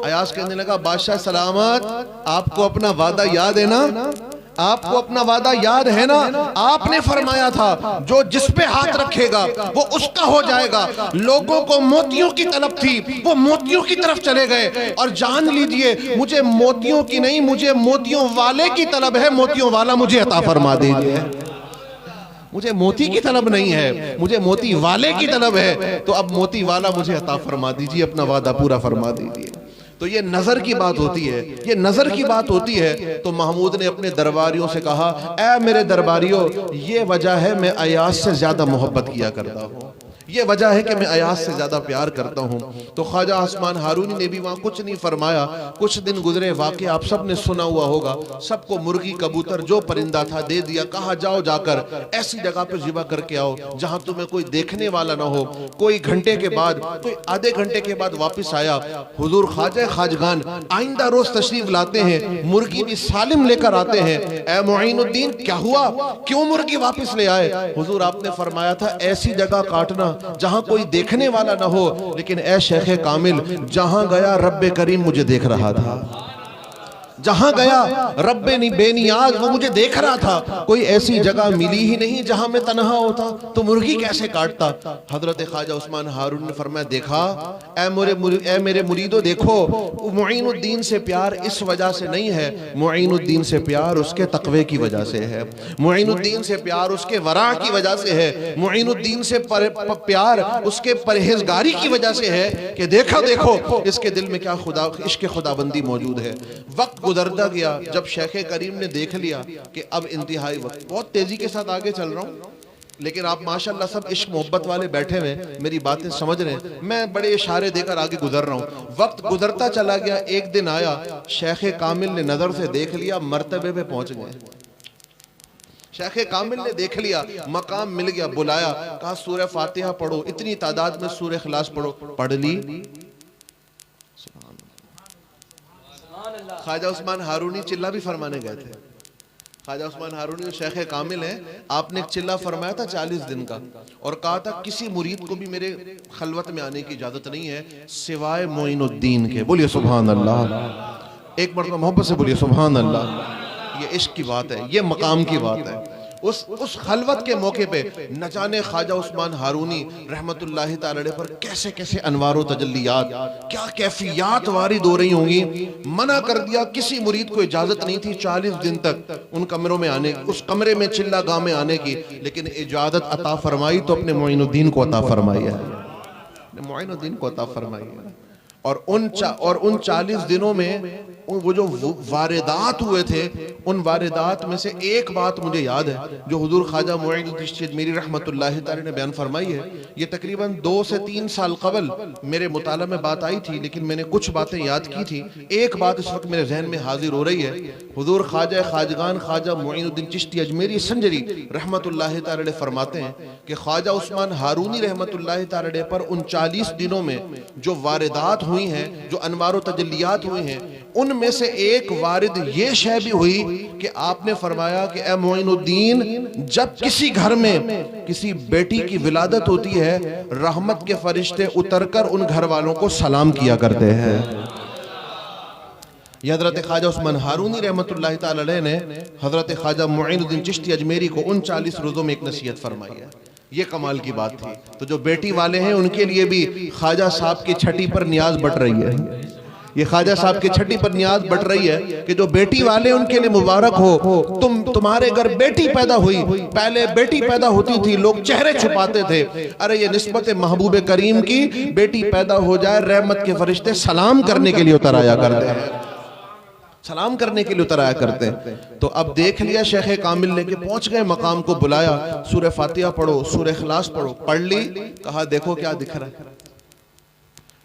अयाज कहने लगा बादशाह सलामत, आपको अपना वादा याद है ना? आपको अपना वादा याद है ना? आपने फरमाया था जो जिस पे हाथ रखेगा वो उसका हो जाएगा। लोगों को मोतियों की तलब थी, वो मोतियों की तरफ चले गए। और जान लीजिए मुझे मोतियों की नहीं, मुझे मोतियों वाले की तलब है। मोतियों वाला मुझे अता फरमा दीजिए। मुझे मोती की तलब नहीं है, मुझे मोती वाले की तलब है। तो अब मोती वाला मुझे अता फरमा दीजिए, अपना वादा पूरा फरमा दीजिए। तो ये नजर की बात होती है, ये नजर की बात होती है। तो महमूद ने अपने दरबारियों से कहा, ऐ मेरे दरबारियों, ये वजह है मैं अयाज से ज्यादा मोहब्बत किया करता हूँ, ये वजह है कि मैं अयाज से ज्यादा प्यार करता हूँ। तो ख्वाजा उस्मान हारूनी ने भी वहां कुछ नहीं फरमाया। कुछ दिन गुजरे, वाकई आप सब ने सुना हुआ होगा, सबको मुर्गी कबूतर जो परिंदा था दे दिया। कहा जाओ जाकर ऐसी जगह पे ज़िबा करके आओ जहां तुम्हें कोई देखने वाला ना हो। कोई घंटे के बाद, कोई आधे घंटे के बाद वापिस आया। हुजूर ख्वाजा खाजगान आइंदा रोज तशरीफ लाते हैं, मुर्गी भी सालिम लेकर आते हैं। ए मुईनुद्दीन क्या हुआ, क्यों मुर्गी वापिस ले आए? हुजूर आपने फरमाया था ऐसी जगह काटना जहां कोई देखने वाला ना हो। लेकिन ऐ शेख कामिल, जहां गया रब्बे करीम मुझे देख रहा था, जहां गया रब्बे बेनियाज वो मुझे देख रहा था। कोई ऐसी जगह मिली ही नहीं जहां मैं तन्हा होता, तो मुर्गी कैसे काटता? हजरत ख्वाजा उस्मान हारून ने फरमाया, देखा ऐ मेरे मुरीदो, देखो मुईनुद्दीन से प्यार इस वजह से नहीं है, मुईनुद्दीन से प्यार उसके तकवे की वजह से है, मुईनुद्दीन से प्यार उसके वरा की वजह से है, मुईनुद्दीन से प्यार उसके परहेजगारी की वजह से है कि देखो देखो इसके दिल में क्या खुदा इश्क खुदाबंदी मौजूद है। वक्त गुजरता गया, जब शेख करीम ने देख लिया कि अब इंतहाई वक्त, बहुत तेजी के साथ आगे चल रहा हूँ लेकिन आप माशाल्लाह सब इश्क मोहब्बत वाले बैठे हुए, मेरी बातें समझ रहे हैं, मैं बड़े इशारे देकर आगे गुजर रहा हूँ। वक्त गुजरता चला गया। एक दिन आया, शेख कामिल ने नजर से देख लिया, मर्तबे पे पहुंच गए। शेख कामिल ने देख लिया, मकाम मिल गया, बुलाया, कहा सूरह फातिहा पढ़ो, इतनी तादाद में सूरह इखलास पढ़ो। पढ़ ली। ख्वाजा उस्मान हारूनी चिल्ला भी फरमाने गए थे। ख्वाजा उस्मान हारूनी शेख कामिल हैं, आपने एक चिल्ला फरमाया था 40 दिन का, और कहा था किसी मुरीद को भी मेरे खलवत में आने की इजाजत नहीं है सिवाय मोइनुद्दीन के। बोलिए सुभान अल्लाह, एक मरतबा मोहब्बत से बोलिए सुभान अल्लाह। ये इश्क की बात है, ये मकाम की बात है। उस खलवत के मौके पे न जाने ख्वाजा उस्मान हारूनी रहमतुल्लाहि तआला अलैह पर कैसे कैसे अनवार तजल्लियात, क्या कैफियत वारिद हो रही होंगी। मना कर दिया, किसी मुरीद को इजाजत नहीं थी 40 दिन तक उन कमरों में आने, उस कमरे में चिल्ला गाह में आने की, लेकिन इजाजत अता फरमाई तो अपने मोइनुद्दीन को अता फरमाई है, मोइनुद्दीन को अता फरमाई है। और उन 40 दिनों में वो जो वारिदात हुए थे, उन वारिदात में से एक बात मुझे याद है जो हुजूर ख्वाजा मुईनुद्दीन चिश्ती मेरी रहमतुल्लाहि तआला ने बयान फरमाई है। ये तकरीबन 2 से 3 साल कबल मेरे मुताला में बात आई थी, लेकिन मैंने कुछ बातें याद की थी। एक बात इस वक्त मेरे जहन में हाजिर हो रही है। हुजूर ख्वाजा खाजगान ख्वाजा मुईनुद्दीन चिश्ती अजमेरी संजरी रहमतुल्लाहि तआला अलैह फरमाते हैं कि ख्वाजा उस्मान हारूनी रहमतुल्लाहि तआला अलैह पर उन 40 दिनों में जो वारिदात हुई हैं, जो अनवार तजल्लियात हुई हैं, उनमें से एक वारिद ये शय भी हुई कि आपने फरमाया कि ए मोइनुद्दीन, जब किसी घर में किसी बेटी की विलादत होती है, रहमत के फरिश्ते उतरकर उन घर वालों को सलाम किया करते हैं। ये हजरत ख्वाजा उस्मान हारूनी रहमतुल्लाह ताला अलैह ने हजरत ख्वाजा मुईनुद्दीन चिश्ती अजमेरी को 39 रोज़ों में एक नसीहत फरमाई है। ये कमाल की बात थी। तो जो बेटी वाले हैं उनके लिए भी ख्वाजा साहब की छठी पर न्याज बट रही है। ये ख्वाजा साहब की छठी पर न्याज बट रही है कि जो बेटी वाले उनके लिए मुबारक हो। तुम्हारे घर बेटी पैदा हुई, पहले बेटी पैदा होती थी लोग चेहरे छुपाते थे, अरे ये निस्बत महबूब करीम की, बेटी पैदा हो जाए रहमत के फरिश्ते सलाम करने के लिए उतर आया करते हैं, सलाम करने के लिए उतर आया करते हैं। तो अब देख लिया शेख कामिल ने कि पहुंच गए मकाम को, बुलाया, सूरह फातिहा पढ़ो, सूरह इखलास पढ़ो, पढ़ ली, कहा देखो क्या दिख रहा है,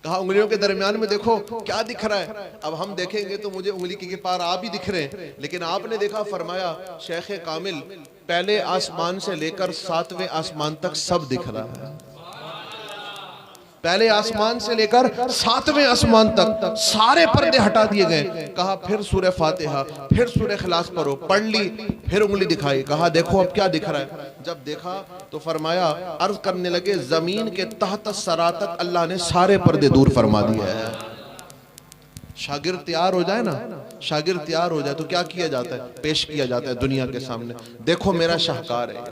कहा उंगलियों के दरमियान में देखो क्या दिख रहा है। अब हम देखेंगे तो मुझे उंगली के पार आप ही दिख रहे हैं, लेकिन आपने देखा, फरमाया शेख कामिल पहले आसमान से लेकर 7वें आसमान तक सब दिख रहा है। पहले आसमान से लेकर 7वें आसमान तक सारे पर्दे हटा दिए गए। कहा फिर सूरह फातिहा, फिर सूरह इखलास पढ़ो, पढ़ ली, फिर उंगली दिखाई, कहा देखो अब क्या दिख रहा है। जब देखा तो फरमाया, अर्ज करने लगे, जमीन के तहत सरा तक अल्लाह ने सारे पर्दे दूर फरमा दिए हैं। शागिर्द तैयार हो जाए ना, शागिर्द तैयार हो जाए तो क्या किया जाता है, पेश किया जाता है दुनिया के सामने, देखो मेरा शाहकार है।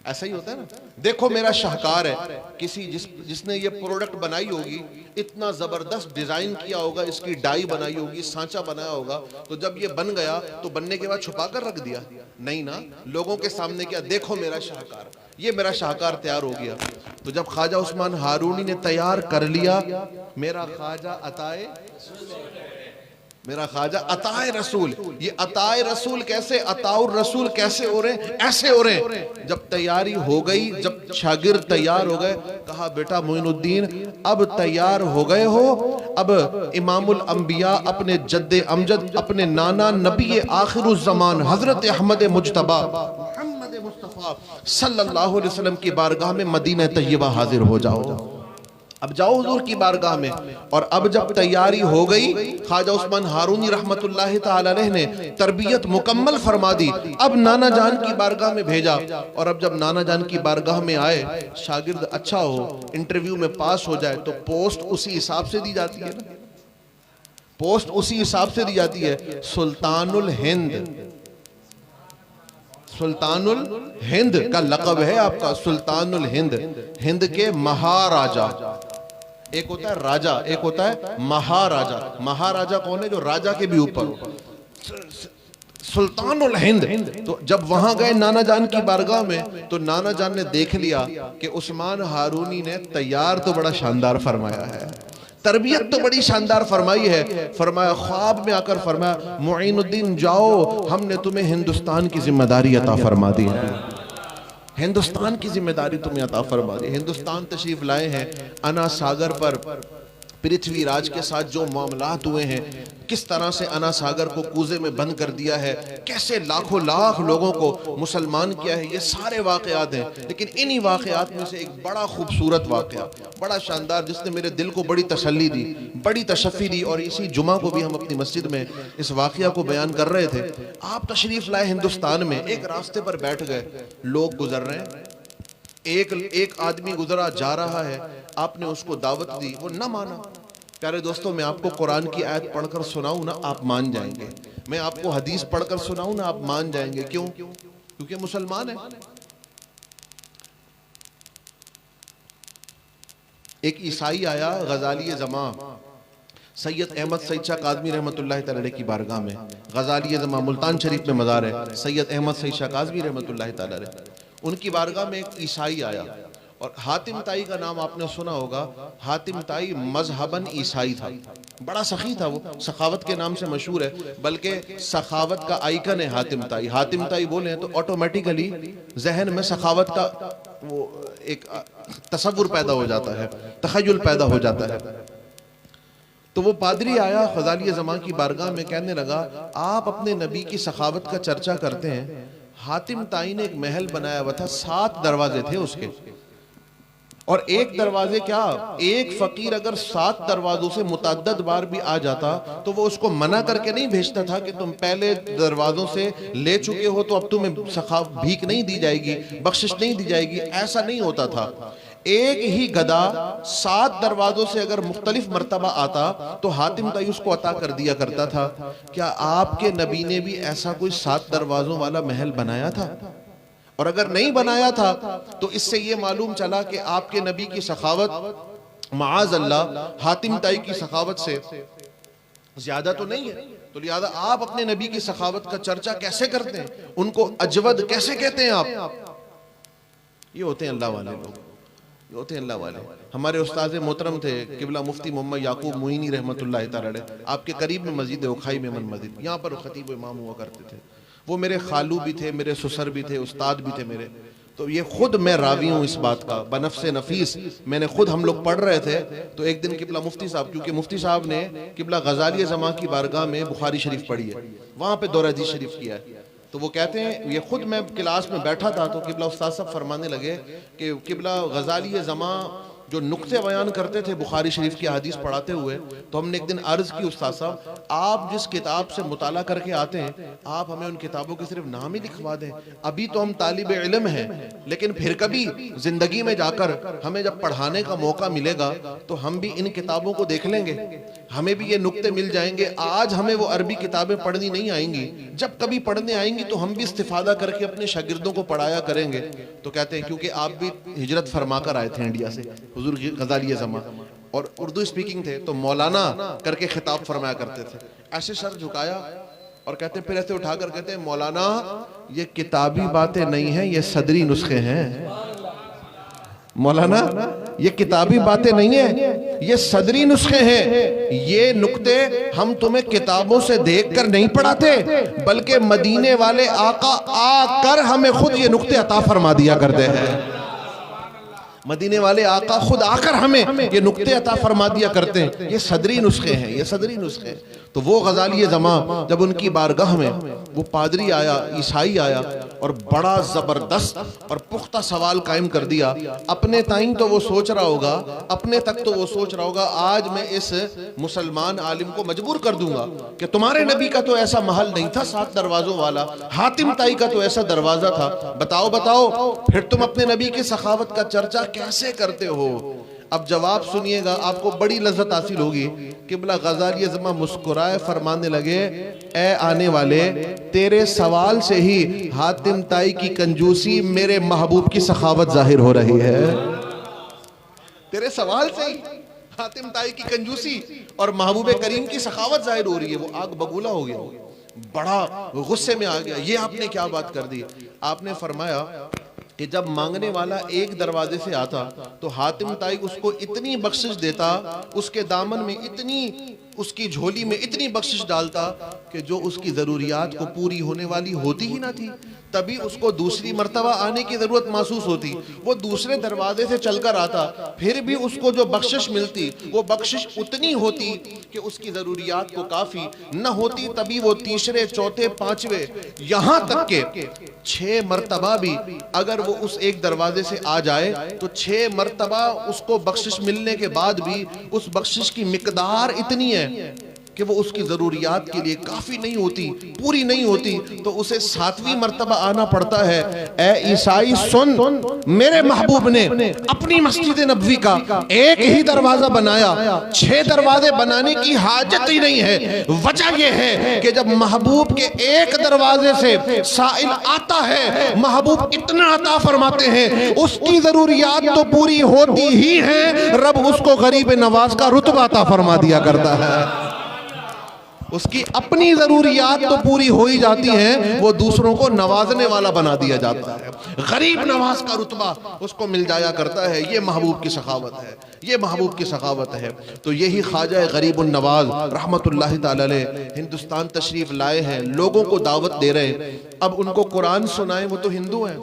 ऐसा ही होता है ना, देखो मेरा शाहकार है। किसी जिसने ये प्रोडक्ट बनाई होगी, इतना जबरदस्त डिजाइन किया होगा, इसकी डाई बनाई होगी, सांचा बनाया होगा, तो जब ये बन गया तो बनने के बाद छुपा कर रख दिया नहीं ना, लोगों के सामने किया, देखो मेरा शाहकार, ये मेरा शाहकार तैयार हो गया। तो जब ख्वाजा उस्मान हारूनी ने तैयार कर लिया, मेरा ख्वाजा अताए, मेरा ख्वाजा अताए रसूल, ये अताए रसूल कैसे, अताउर रसूल कैसे हो रहे, ऐसे हो रहे। जब तैयारी हो गई, जब शागिर्द तैयार हो गए, कहा बेटा मोइनुद्दीन अब तैयार हो गए हो, अब इमामुल अंबिया अपने जद्दे अमजद, अपने नाना नबी आखिरुज ज़मान हजरत अहमद मुज्तबा मुहम्मद मुस्तफ़ा सल्लल्लाहु अलैहि वसल्लम की बारगाह में मदीना तैयबा हाजिर हो जाओ। अब जाओ हुजूर की बारगाह में। और अब जब तैयारी हो गई, ख्वाजा उस्मान हारूनी रहमतुल्लाह ताला अलैह ने तरबियत मुकम्मल फरमा दी, अब नाना जान की बारगाह में भेजा। और अब जब नाना जान की बारगाह में आए, शागिर्द अच्छा हो, इंटरव्यू में पास हो जाए तो पोस्ट उसी हिसाब से दी जाती है ना, पोस्ट उसी हिसाब से दी जाती है। सुल्तानुल हिंद, सुल्तानुल हिंद का लक़ब है आपका, सुल्तानुल हिंद, हिंद के महाराजा। एक होता है राजा, एक होता है महाराजा। महाराजा कौन है, जो राजा के भी ऊपर हो, सुल्तानुल हिंद। तो जब वहां गए नाना जान की बारगाह में, तो नाना जान ने देख लिया कि उस्मान हारूनी ने तैयार तो बड़ा शानदार फरमाया है, तरबियत तो बड़ी शानदार फरमाई है। फरमाया, ख्वाब में आकर फरमाया, मुईनुद्दीन जाओ, हमने तुम्हें हिंदुस्तान की जिम्मेदारी अता फरमा दी है, हिंदुस्तान की जिम्मेदारी तुम्हें अता फरमा दी। हिंदुस्तान तशरीफ लाए हैं, अना सागर पर पृथ्वीराज के साथ जो मामलात हुए हैं, किस तरह से अना सागर को कूजे में बंद कर दिया है, कैसे लाखों लाख लोगों को मुसलमान किया है, ये सारे वाक़यात हैं। लेकिन इन्हीं वाक़यात में से एक बड़ा खूबसूरत वाक़या, बड़ा शानदार, जिसने मेरे दिल को बड़ी तसल्ली दी, बड़ी तशफ़ी दी। और इसी जुमा को भी हम अपनी मस्जिद में इस वाक़या को बयान कर रहे थे। आप तशरीफ़ लाए हिंदुस्तान में, एक रास्ते पर बैठ गए, लोग गुजर रहे हैं, एक आदमी गुजरा जा रहा है, आपने उसको दावत दी, वो न माना। प्यारे दोस्तों, मैं आपको कुरान की आयत पढ़कर सुनाऊं ना, आप मान जाएंगे। मैं आपको हदीस पढ़कर सुनाऊं ना, आप मान जाएंगे। क्यों? क्योंकि मुसलमान है। एक ईसाई आया गजाली जमा, सैयद अहमद सईद शाह काज़मी रहमतुल्लाह तआला अलैह की बारगाह में। गजाली जमा मुल्तान शरीफ में मज़ार है, सैयद अहमद सईद शाह काज़मी रहमतुल्लाह तआला अलैह, उनकी बारगाह में एक ईसाई आया। और हातिम ताई का नाम आपने सुना होगा। हातिम ताई मजहबन ईसाई था, बड़ा सखी था, वो सखावत के नाम से मशहूर है, बल्कि सखावत का आइकन है हातिम ताई। हातिम ताई बोले तो ऑटोमेटिकली जहन में सखावत का वो एक तसव्वुर पैदा हो जाता है, तखय्युल पैदा हो जाता है। तो वो पादरी आया गजाली ज़मा की बारगाह में, कहने लगा, आप अपने नबी की सखावत का चर्चा करते हैं, हातिम ताई ने एक महल बनाया हुआ था, 7 दरवाजे थे उसके, और एक दरवाजे क्या, एक फकीर अगर 7 दरवाजों से मुतअद्दिद बार भी आ जाता तो वो उसको मना करके नहीं भेजता था कि तुम पहले दरवाजों से ले चुके हो तो अब तुम्हें भीख नहीं दी जाएगी, बख्शिश नहीं दी जाएगी, ऐसा नहीं होता था। एक ही गदा 7 दरवाजों से अगर मुख्तलिफ मर्तबा आता तो हातिम ताई उसको अता कर दिया करता था। क्या आपके नबी ने भी ऐसा कोई 7 दरवाजों वाला महल बनाया था? और अगर नहीं बनाया था तो इससे यह मालूम चला कि आपके नबी की सखावत माअज़ अल्लाह हातिम ताई की सखावत से ज्यादा तो नहीं है। तो लिहाजा आप अपने नबी की सखावत का चर्चा कैसे करते हैं, उनको अजवद कैसे कहते हैं आप? ये होते हैं अल्लाह वाले लोग, ये होते हैं अल्लाह वाले। हमारे उस्ताद मोहतरम थे किबला मुफ्ती मोहम्मद याकूब मोइनी रहमतुल्लाह तआला अलैह, आपके करीब में मस्जिद उखाई मेमन मस्जिद, यहाँ पर खतीब इमाम हुआ करते थे। वो मेरे खालू भी थे, मेरे ससुर भी थे, उस्ताद भी थे मेरे। तो ये खुद मैं रावी हूँ इस बात का बनफ्से नफीस। मैंने खुद, हम लोग पढ़ रहे थे तो एक दिन किबला मुफ्ती साहब, क्योंकि मुफ्ती साहब ने किबला गजाली ज़मा की बारगाह में बुखारी शरीफ पढ़ी है, वहाँ पे दौरा हदीस शरीफ किया है। तो वो कहते हैं, ये खुद मैं क्लास में बैठा था तो किबला उस्ताद साहब फरमाने लगे कि किबला गजाली ज़मा जो नुक्ते बयान करते थे बुखारी शरीफ की हदीस पढ़ाते हुए, तो हमने एक दिन अर्ज की, उस्ताद साहब आप जिस किताब से मुताला करके आते हैं आप हमें उन किताबों के सिर्फ नाम ही लिखवा दें। अभी तो हम तालिब इल्म हैं, लेकिन फिर कभी जिंदगी में जाकर हमें जब पढ़ाने का मौका मिलेगा तो हम भी इन किताबों को देख लेंगे, हमें भी ये नुक्ते मिल जाएंगे। आज हमें वो अरबी किताबें पढ़नी नहीं आएंगी, जब कभी पढ़ने आएंगी तो हम भी इस्तिफादा करके अपने शागिर्दों को पढ़ाया करेंगे। तो कहते हैं क्योंकि आप भी हिजरत फरमा कर आए थे इंडिया से, हुजूर गजाली ज़मा, और उर्दू स्पीकिंग थे, तो मौलाना करके खिताब फरमाया करते थे। ऐसे सर झुकाया और कहते, फिर ऐसे उठाकर कहते हैं, मौलाना ये किताबी बातें नहीं हैं, ये सदरी नुस्खे हैं। मौलाना ये किताबी बातें नहीं है, ये सदरी नुस्खे हैं। ये नुक्ते हम तुम्हें किताबों से देखकर नहीं पढ़ाते, बल्कि मदीने वाले आका आकर हमें खुद ये नुक्ते अता फरमा दिया करते हैं। मदीने वाले आका खुद आकर हमें ये नुक्ते अता फरमा दिया करते हैं। ये सदरी नुस्खे हैं, ये सदरी नुस्खे। तो वो गजाली ज़मा जब उनकी बारगाह में वो पादरी आया, ईसाई आया और बड़ा ज़बरदस्त और पुख्ता सवाल कायम कर दिया। अपने ताईं तो वो सोच रहा होगा, अपने तक तो वो सोच रहा होगा, आज मैं इस मुसलमान आलिम को मजबूर कर दूंगा कि तुम्हारे नबी का तो ऐसा महल नहीं था 7 दरवाजों वाला, हातिम ताई का तो ऐसा दरवाजा था। बताओ बताओ फिर तुम अपने नबी की सखावत का चर्चा कैसे करते हो? अब जवाब सुनिएगा, आपको बड़ी लज्जत हासिल होगी। किबला गजाली ज़मा मुस्कुराए, फरमाने लगे, ए आने वाले, तेरे सवाल से ही हातिम ताई की कंजूसी मेरे महबूब की सखावत जाहिर हो रही है। तेरे सवाल से ही हातिम ताई की कंजूसी और महबूब करीम की सखावत जाहिर हो रही है। वो आग बबूला हो गया, बड़ा गुस्से में आ गया, ये आपने क्या बात कर दी? आपने फरमाया कि जब मांगने वाला एक दरवाजे से आता तो हातिम ताई उसको इतनी बख्शिश देता, उसके दामन में इतनी, उसकी झोली में इतनी बख्शिश डालता कि जो उसकी ज़रूरियात को पूरी होने वाली होती ही ना थी। तभी उसको दूसरी मर्तबा आने की ज़रूरत महसूस होती। वो दूसरे दरवाजे से चलकर आता, फिर भी उसको जो बख्शिश मिलती वो बख्शिश उतनी होती कि उसकी ज़रूरियात को काफ़ी न होती। तभी वो तीसरे, चौथे, पांचवे, यहाँ तक के 6 मर्तबा भी अगर वो उस एक दरवाजे से आ जाए तो 6 मर्तबा उसको बख्शिश मिलने के बाद भी उस बख्शिश की मिकदार इतनी है कि वो उसकी जरूरियात के लिए काफी नहीं होती, पूरी नहीं होती, तो उसे 7वीं मर्तबा आना पड़ता है। ए ईसाई सुन, मेरे महबूब ने अपनी मस्जिद नबवी का एक ही दरवाजा बनाया, 6 दरवाजे बनाने की हाजत ही नहीं है। वजह यह है कि जब महबूब के एक दरवाजे से साइल आता है, महबूब इतना अता फरमाते हैं, उसकी जरूरियात तो पूरी होती ही है, रब उसको गरीब नवाज का रुतबा अता फरमा दिया करता है। उसकी अपनी जरूरियात तो पूरी हो ही जाती हैं, वो दूसरों को नवाजने वाला बना दिया जाता है, गरीब नवाज का रुतबा उसको मिल जाया करता है। ये महबूब की सखावत है, ये महबूब की सखावत है। तो यही ख्वाजा गरीबुन नवाज रहमतुल्लाहि ताला अलैह हिंदुस्तान तशरीफ लाए हैं, लोगों को दावत दे रहे हैं। अब उनको कुरान सुनाए वो तो हिंदू हैं,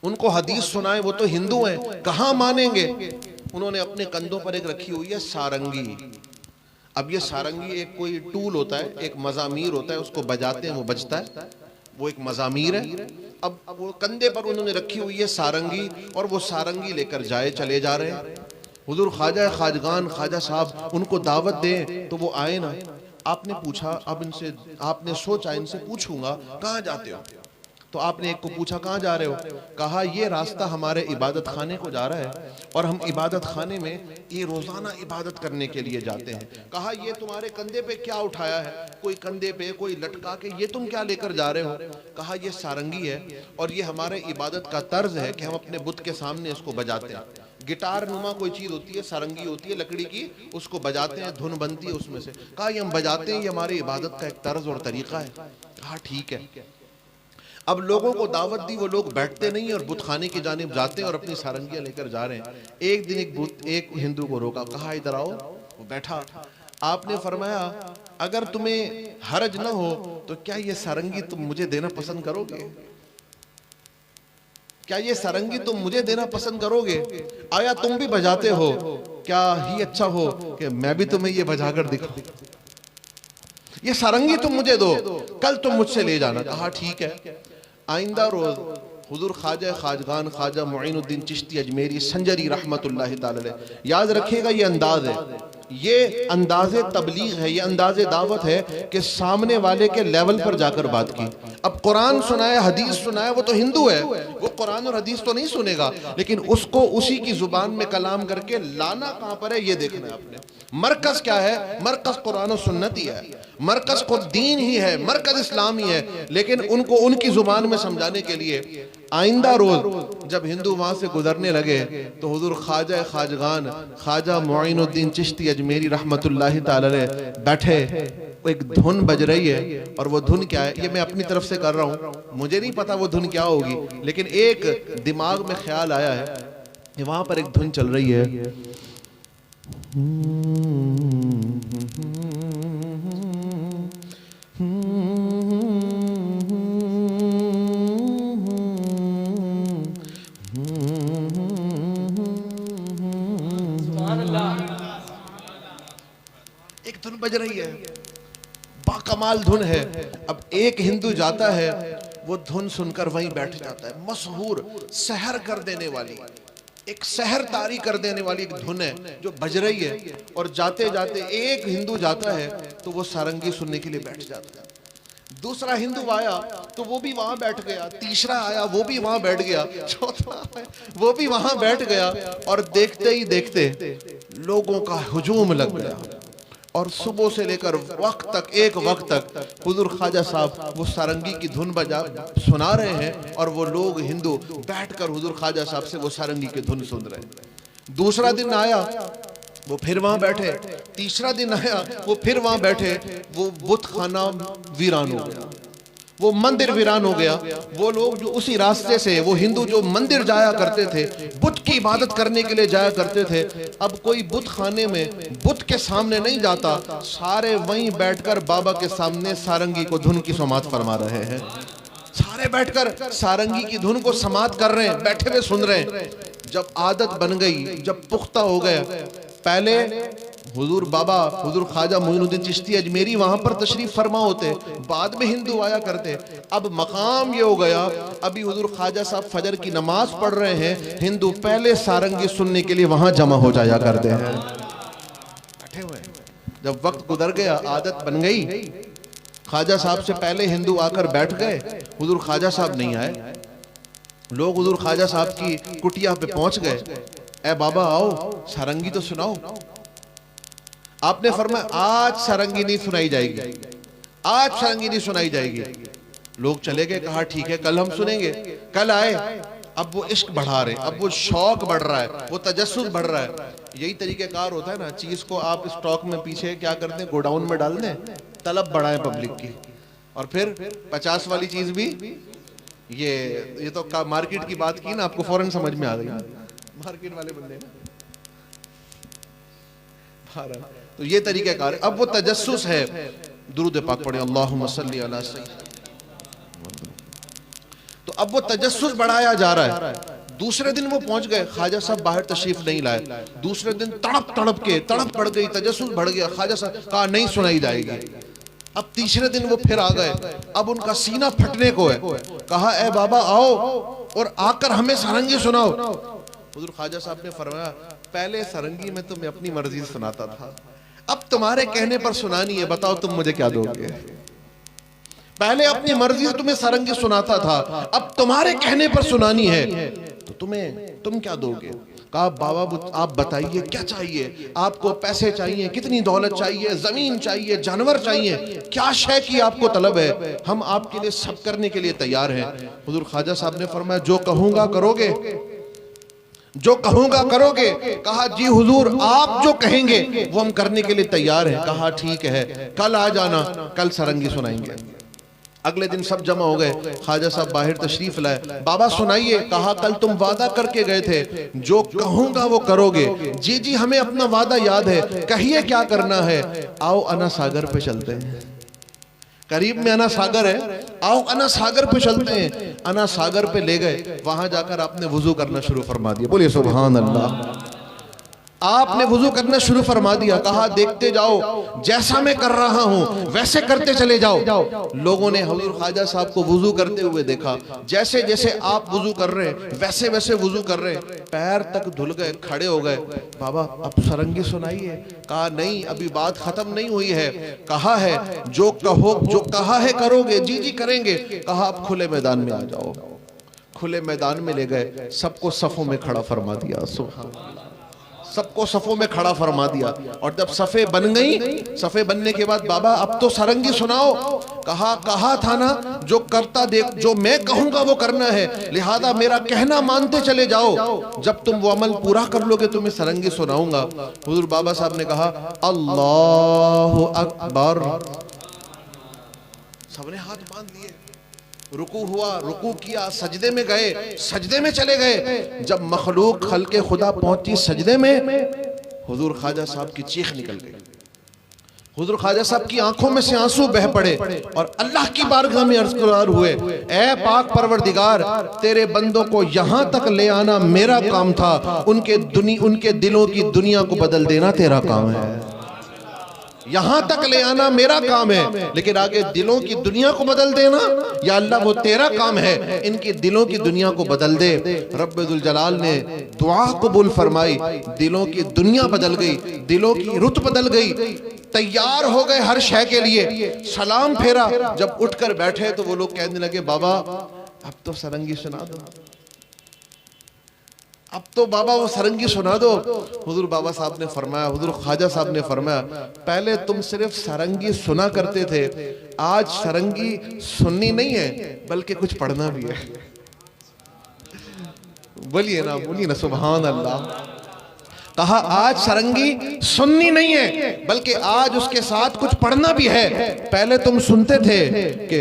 उनको हदीस सुनाए वो तो हिंदू हैं, कहाँ मानेंगे? उन्होंने अपने कंधों पर एक रखी हुई है सारंगी। अब ये सारंगी एक कोई टूल होता है, एक मजामीर होता है, उसको बजाते हैं वो बजता है, वो एक मजामीर है। अब वो कंधे पर उन्होंने रखी हुई है सारंगी, और वो सारंगी लेकर चले जा रहे हैं। हुजूर ख्वाजा खाजगान ख्वाजा साहब उनको दावत दें तो वो आए ना। आपने पूछा, अब इनसे आपने सोचा इनसे पूछूंगा कहाँ जाते हो, तो आपने एक को पूछा कहाँ जा रहे हो? कहा ये रास्ता हमारे इबादत खाने को जा रहा है और हम इबादत खाने में ये रोजाना इबादत करने के लिए जाते हैं। कहा ये तुम्हारे कंधे पे क्या उठाया है? कोई कंधे पे कोई लटका के, ये तुम क्या लेकर जा रहे हो? कहा ये सारंगी है और ये हमारे इबादत का तर्ज है कि हम अपने बुत के सामने इसको बजाते हैं। गिटार नुमा कोई चीज होती है, सारंगी होती है लकड़ी की, उसको बजाते हैं, धुन बनती है उसमें से। कहा ये हम बजाते हैं, ये हमारी इबादत का एक तर्ज और तरीका है। कहा ठीक है। अब लोगों को दावत दी, वो लोग बैठते नहीं और बुतखाने की जानिब जाते हैं और अपनी सारंगियां लेकर जा रहे हैं। एक दिन एक हिंदू को रोका, कहा इधर आओ। वो बैठा। आपने फरमाया अगर तुम्हें हरज ना हो तो क्या ये सारंगी तुम मुझे देना पसंद करोगे? क्या ये सारंगी तुम मुझे देना पसंद करोगे? आया तुम भी बजाते हो, क्या ही अच्छा हो कि मैं भी तुम्हें ये बजाकर दिखाऊं। ये सारंगी तुम मुझे दो, कल तुम मुझसे ले जाना। कहा ठीक है। आइंदा रोज हुजूर ख्वाजा खाजगान ख्वाजा मुईनुद्दीन चिश्ती अजमेरी संजरी रहमतुल्लाहि ताला अलैह, याद रखिएगा ये अंदाज है, ये अंदाज़े तबलीग है, ये अंदाज़े दावत है कि सामने वाले के लेवल पर जाकर बात की। अब कुरान सुनाए, हदीस सुनाए, वो तो हिंदू है, वो कुरान और हदीस तो नहीं सुनेगा, लेकिन उसको उसी की जुबान में कलाम करके लाना कहाँ पर है ये देखना है आपने। मरकज क्या है? मरकज कुरान और सुन्नत ही है, मरकज को दीन ही है, मरकज इस्लाम ही है, लेकिन उनको उनकी जुबान में समझाने के लिए आइंदा रोज जब हिंदू वहां से गुजरने लगे तो हुजूर ख्वाजा खाजगान ख्वाजा मुईनुद्दीन चिश्ती अजमेरी रहमतुल्लाहि ताला अलैह बैठे, एक धुन बज रही है। और वो धुन क्या है ये मैं अपनी तरफ से कर रहा हूँ, मुझे नहीं पता वो धुन क्या होगी, लेकिन एक दिमाग में ख्याल आया है कि वहां पर एक धुन चल रही है। एक धुन बज रही है, बाकमाल धुन है। अब एक हिंदू जाता है, वो धुन सुनकर वहीं बैठ जाता है। मशहूर सहर कर देने वाली, एक सहर तारी कर देने वाली एक धुन है जो बज रही है। और जाते जाते एक हिंदू जाता है तो वो सारंगी सुनने के लिए बैठ जाता है। दूसरा हिंदू आया तो वो भी वहां बैठ गया, तीसरा आया वो भी वहां बैठ गया, चौथा आया वो भी वहां बैठ गया। और देखते ही देखते लोगों का हुजूम लग गया और सुबह से लेकर वक्त तक, एक वक्त तक हुजूर ख्वाजा साहब वो सारंगी की धुन बजा सुना रहे हैं और वो लोग हिंदू बैठकर हुजूर ख्वाजा साहब से वो सारंगी की धुन सुन रहे हैं। दूसरा दिन आया वो फिर वहां बैठे, तीसरा दिन आया वो फिर वहां बैठे, वो बुत खाना वीरान हो गया, वो मंदिर वीरान हो गया। वो लोग जो उसी रास्ते से, वो हिंदू जो मंदिर जाया करते थे, बुत की इबादत करने के लिए जाया करते थे, अब कोई बुत खाने में बुत के सामने नहीं जाता, सारे वहीं बैठकर बाबा के सामने सारंगी को धुन की समात फरमा रहे हैं। सारे बैठकर सारंगी की धुन को समात कर रहे हैं, बैठे हुए सुन रहे हैं। जब आदत बन गई, जब पुख्ता हो गया, पहले हुजूर बाबा हुजूर ख्वाजा मुईनुद्दीन चिश्ती अजमेरी वहां पर तशरीफ फरमा होते, बाद में हिंदू आया करते। अब मकाम ये हो गया, अभी हुजूर ख्वाजा साहब फजर की नमाज पढ़ रहे हैं, हिंदू पहले सारंगी सुनने के लिए वहां जमा हो जाया करते हैं, बैठे हुए। जब वक्त गुजर गया, आदत बन गई, ख्वाजा साहब से पहले हिंदू आकर बैठ गए, हुजूर ख्वाजा साहब नहीं आए। लोग हुजूर ख्वाजा साहब की कुटिया पे पहुंच गए, ए बाबा आओ सारंगी तो सुनाओ। आपने फरमाया आज सारंगी नहीं सुनाई जाएगी, आज सारंगी नहीं सुनाई जाएगी। लोग चले गए, कहा ठीक है कल हम सुनेंगे। कल आए, अब वो इश्क बढ़ा रहे, अब वो शौक बढ़ रहा है, वो तजस्सुस बढ़ रहा है। यही तरीक़ेकार होता है ना, चीज को आप स्टॉक में पीछे क्या करते हैं, गोडाउन में डाल दें, तलब बढ़ाएं पब्लिक की, और फिर 50 वाली चीज भी ये तो मार्केट की बात की ना, आपको फौरन समझ में आ गई मार्केट वाले बंदे ना। तो ये तरीक़ेकार, अब वो तजस्सुस है। दुरूद पाक पढ़े, अल्लाहुम्मा सल्ली अला सय्यिद। तो अब वो तजस्सुस बढ़ाया जा रहा है। दूसरे दिन वो पहुंच गए, ख्वाजा साहब बाहर तशरीफ नहीं लाए। दूसरे दिन तड़प बढ़ गई, तजस्सुस बढ़ गया। ख्वाजा साहब कहा नहीं सुनाई जाएगी। अब तीसरे दिन वो फिर आ गए, अब उनका सीना फटने को है। कहा ए बाबा आओ और आकर हमें सारंगी सुनाओ। हुजूर ख्वाजा साहब ने फरमाया पहले सारंगी में तो मैं अपनी मर्जी से सुनाता था, अब तुम्हारे कहने पर सुनानी है, बताओ तुम मुझे क्या दोगे। पहले अपनी मर्जी से तुम्हें सारंगी सुनाता था, अब तुम्हारे कहने पर सुनानी है, तो तुम क्या दोगे? कहा बाबा आप बताइए क्या चाहिए आपको? पैसे चाहिए, कितनी दौलत चाहिए, जमीन चाहिए, जानवर चाहिए, क्या शय की आपको तलब है? हम आपके लिए सब करने के लिए तैयार हैं। हुजूर ख्वाजा साहब ने फरमाया जो कहूंगा करोगे, जो कहूंगा करोगे? कहा जी हुजूर आप जो कहेंगे वो हम करने के लिए तैयार हैं। कहा ठीक है, कल आ जाना, कल सारंगी सुनाएंगे। अगले दिन सब जमा हो गए, ख्वाजा साहब बाहर तशरीफ लाए। बाबा सुनाइए। कहा कल तुम वादा करके गए थे जो कहूंगा वो करोगे। जी जी हमें अपना वादा याद है, कहिए क्या करना है? आओ अना सागर पे चलते हैं, करीब में अना सागर है, आओ अना सागर पे चलते हैं। अना सागर पे ले गए, वहां जाकर आपने वुजू करना शुरू फरमा दिया। बोलिए सुभान अल्लाह। आपने वुजू करना शुरू फरमा दिया। कहा देखते जाओ, जैसा मैं कर रहा हूं वैसे करते चले जाओ। लोगों ने हुजूर ख्वाजा साहब को वुजू करते हुए देखा, जैसे जैसे आप वुजू कर रहे हैं वैसे वैसे वुजू कर रहे हैं, पैर तक धुल गए, खड़े हो गए। बाबा अब सारंगी सुनाइए। कहा नहीं अभी बात खत्म नहीं हुई है, कहा है जो कहो, जो कहा है करोगे। जी जी करेंगे। कहा अब खुले मैदान में आ जाओ। खुले मैदान में ले गए, सबको सफों में खड़ा फरमा दिया। सुभान अल्लाह, सबको सफों में खड़ा फरमा दिया। और जब सफे बन गई, सफे बनने के बाद बाबा अब तो सारंगी सुनाओ। कहा था ना जो करता देख, जो मैं कहूंगा वो करना है, लिहाजा मेरा कहना मानते चले जाओ। जब तुम वो अमल पूरा कर लोगे तुम्हें सारंगी सुनाऊंगा। हुजूर बाबा साहब ने कहा अल्लाहु अकबर। सबने हाथ बांध लिए, रुकू हुआ, रुकू किया, सजदे में गए, सजदे में चले गए। जब मखलूक खल्के खुदा पहुंची सजदे में, हुजूर ख्वाजा साहब की चीख निकल गई। हुजूर ख्वाजा साहब की आंखों में से आंसू बह पड़े और अल्लाह की बारगाह में अर्ज़ हुए, ऐ पाक परवरदिगार तेरे बंदों को यहां तक ले आना मेरा काम था, उनके दिलों की दुनिया को बदल देना तेरा काम है। यहां तक ले आना मेरा काम है, लेकिन आगे दिलों की दुनिया को बदल देना या अल्लाह वो तेरा काम है, इनकी दिलों की दुनिया को बदल दे। रब्बुल जलाल ने दुआ कबूल फरमाई, दिलों की दुनिया बदल गई, दिलों की रुत बदल गई, तैयार हो गए हर शय के लिए। सलाम फेरा, जब उठकर बैठे तो वो लोग कहने लगे बाबा अब तो सारंगी सुना दो, अब तो बाबा वो सारंगी सुना दो। हुजूर बाबा साहब ने फरमाया, हुजूर ख्वाजा साहब ने फरमाया, पहले तुम सिर्फ सारंगी सुना करते थे, आज सारंगी सुननी नहीं है बल्कि कुछ पढ़ना भी है। बोलिए ना सुभान अल्लाह। कहा आज सारंगी सुननी नहीं है बल्कि आज उसके साथ कुछ पढ़ना भी है। पहले तुम सुनते थे कि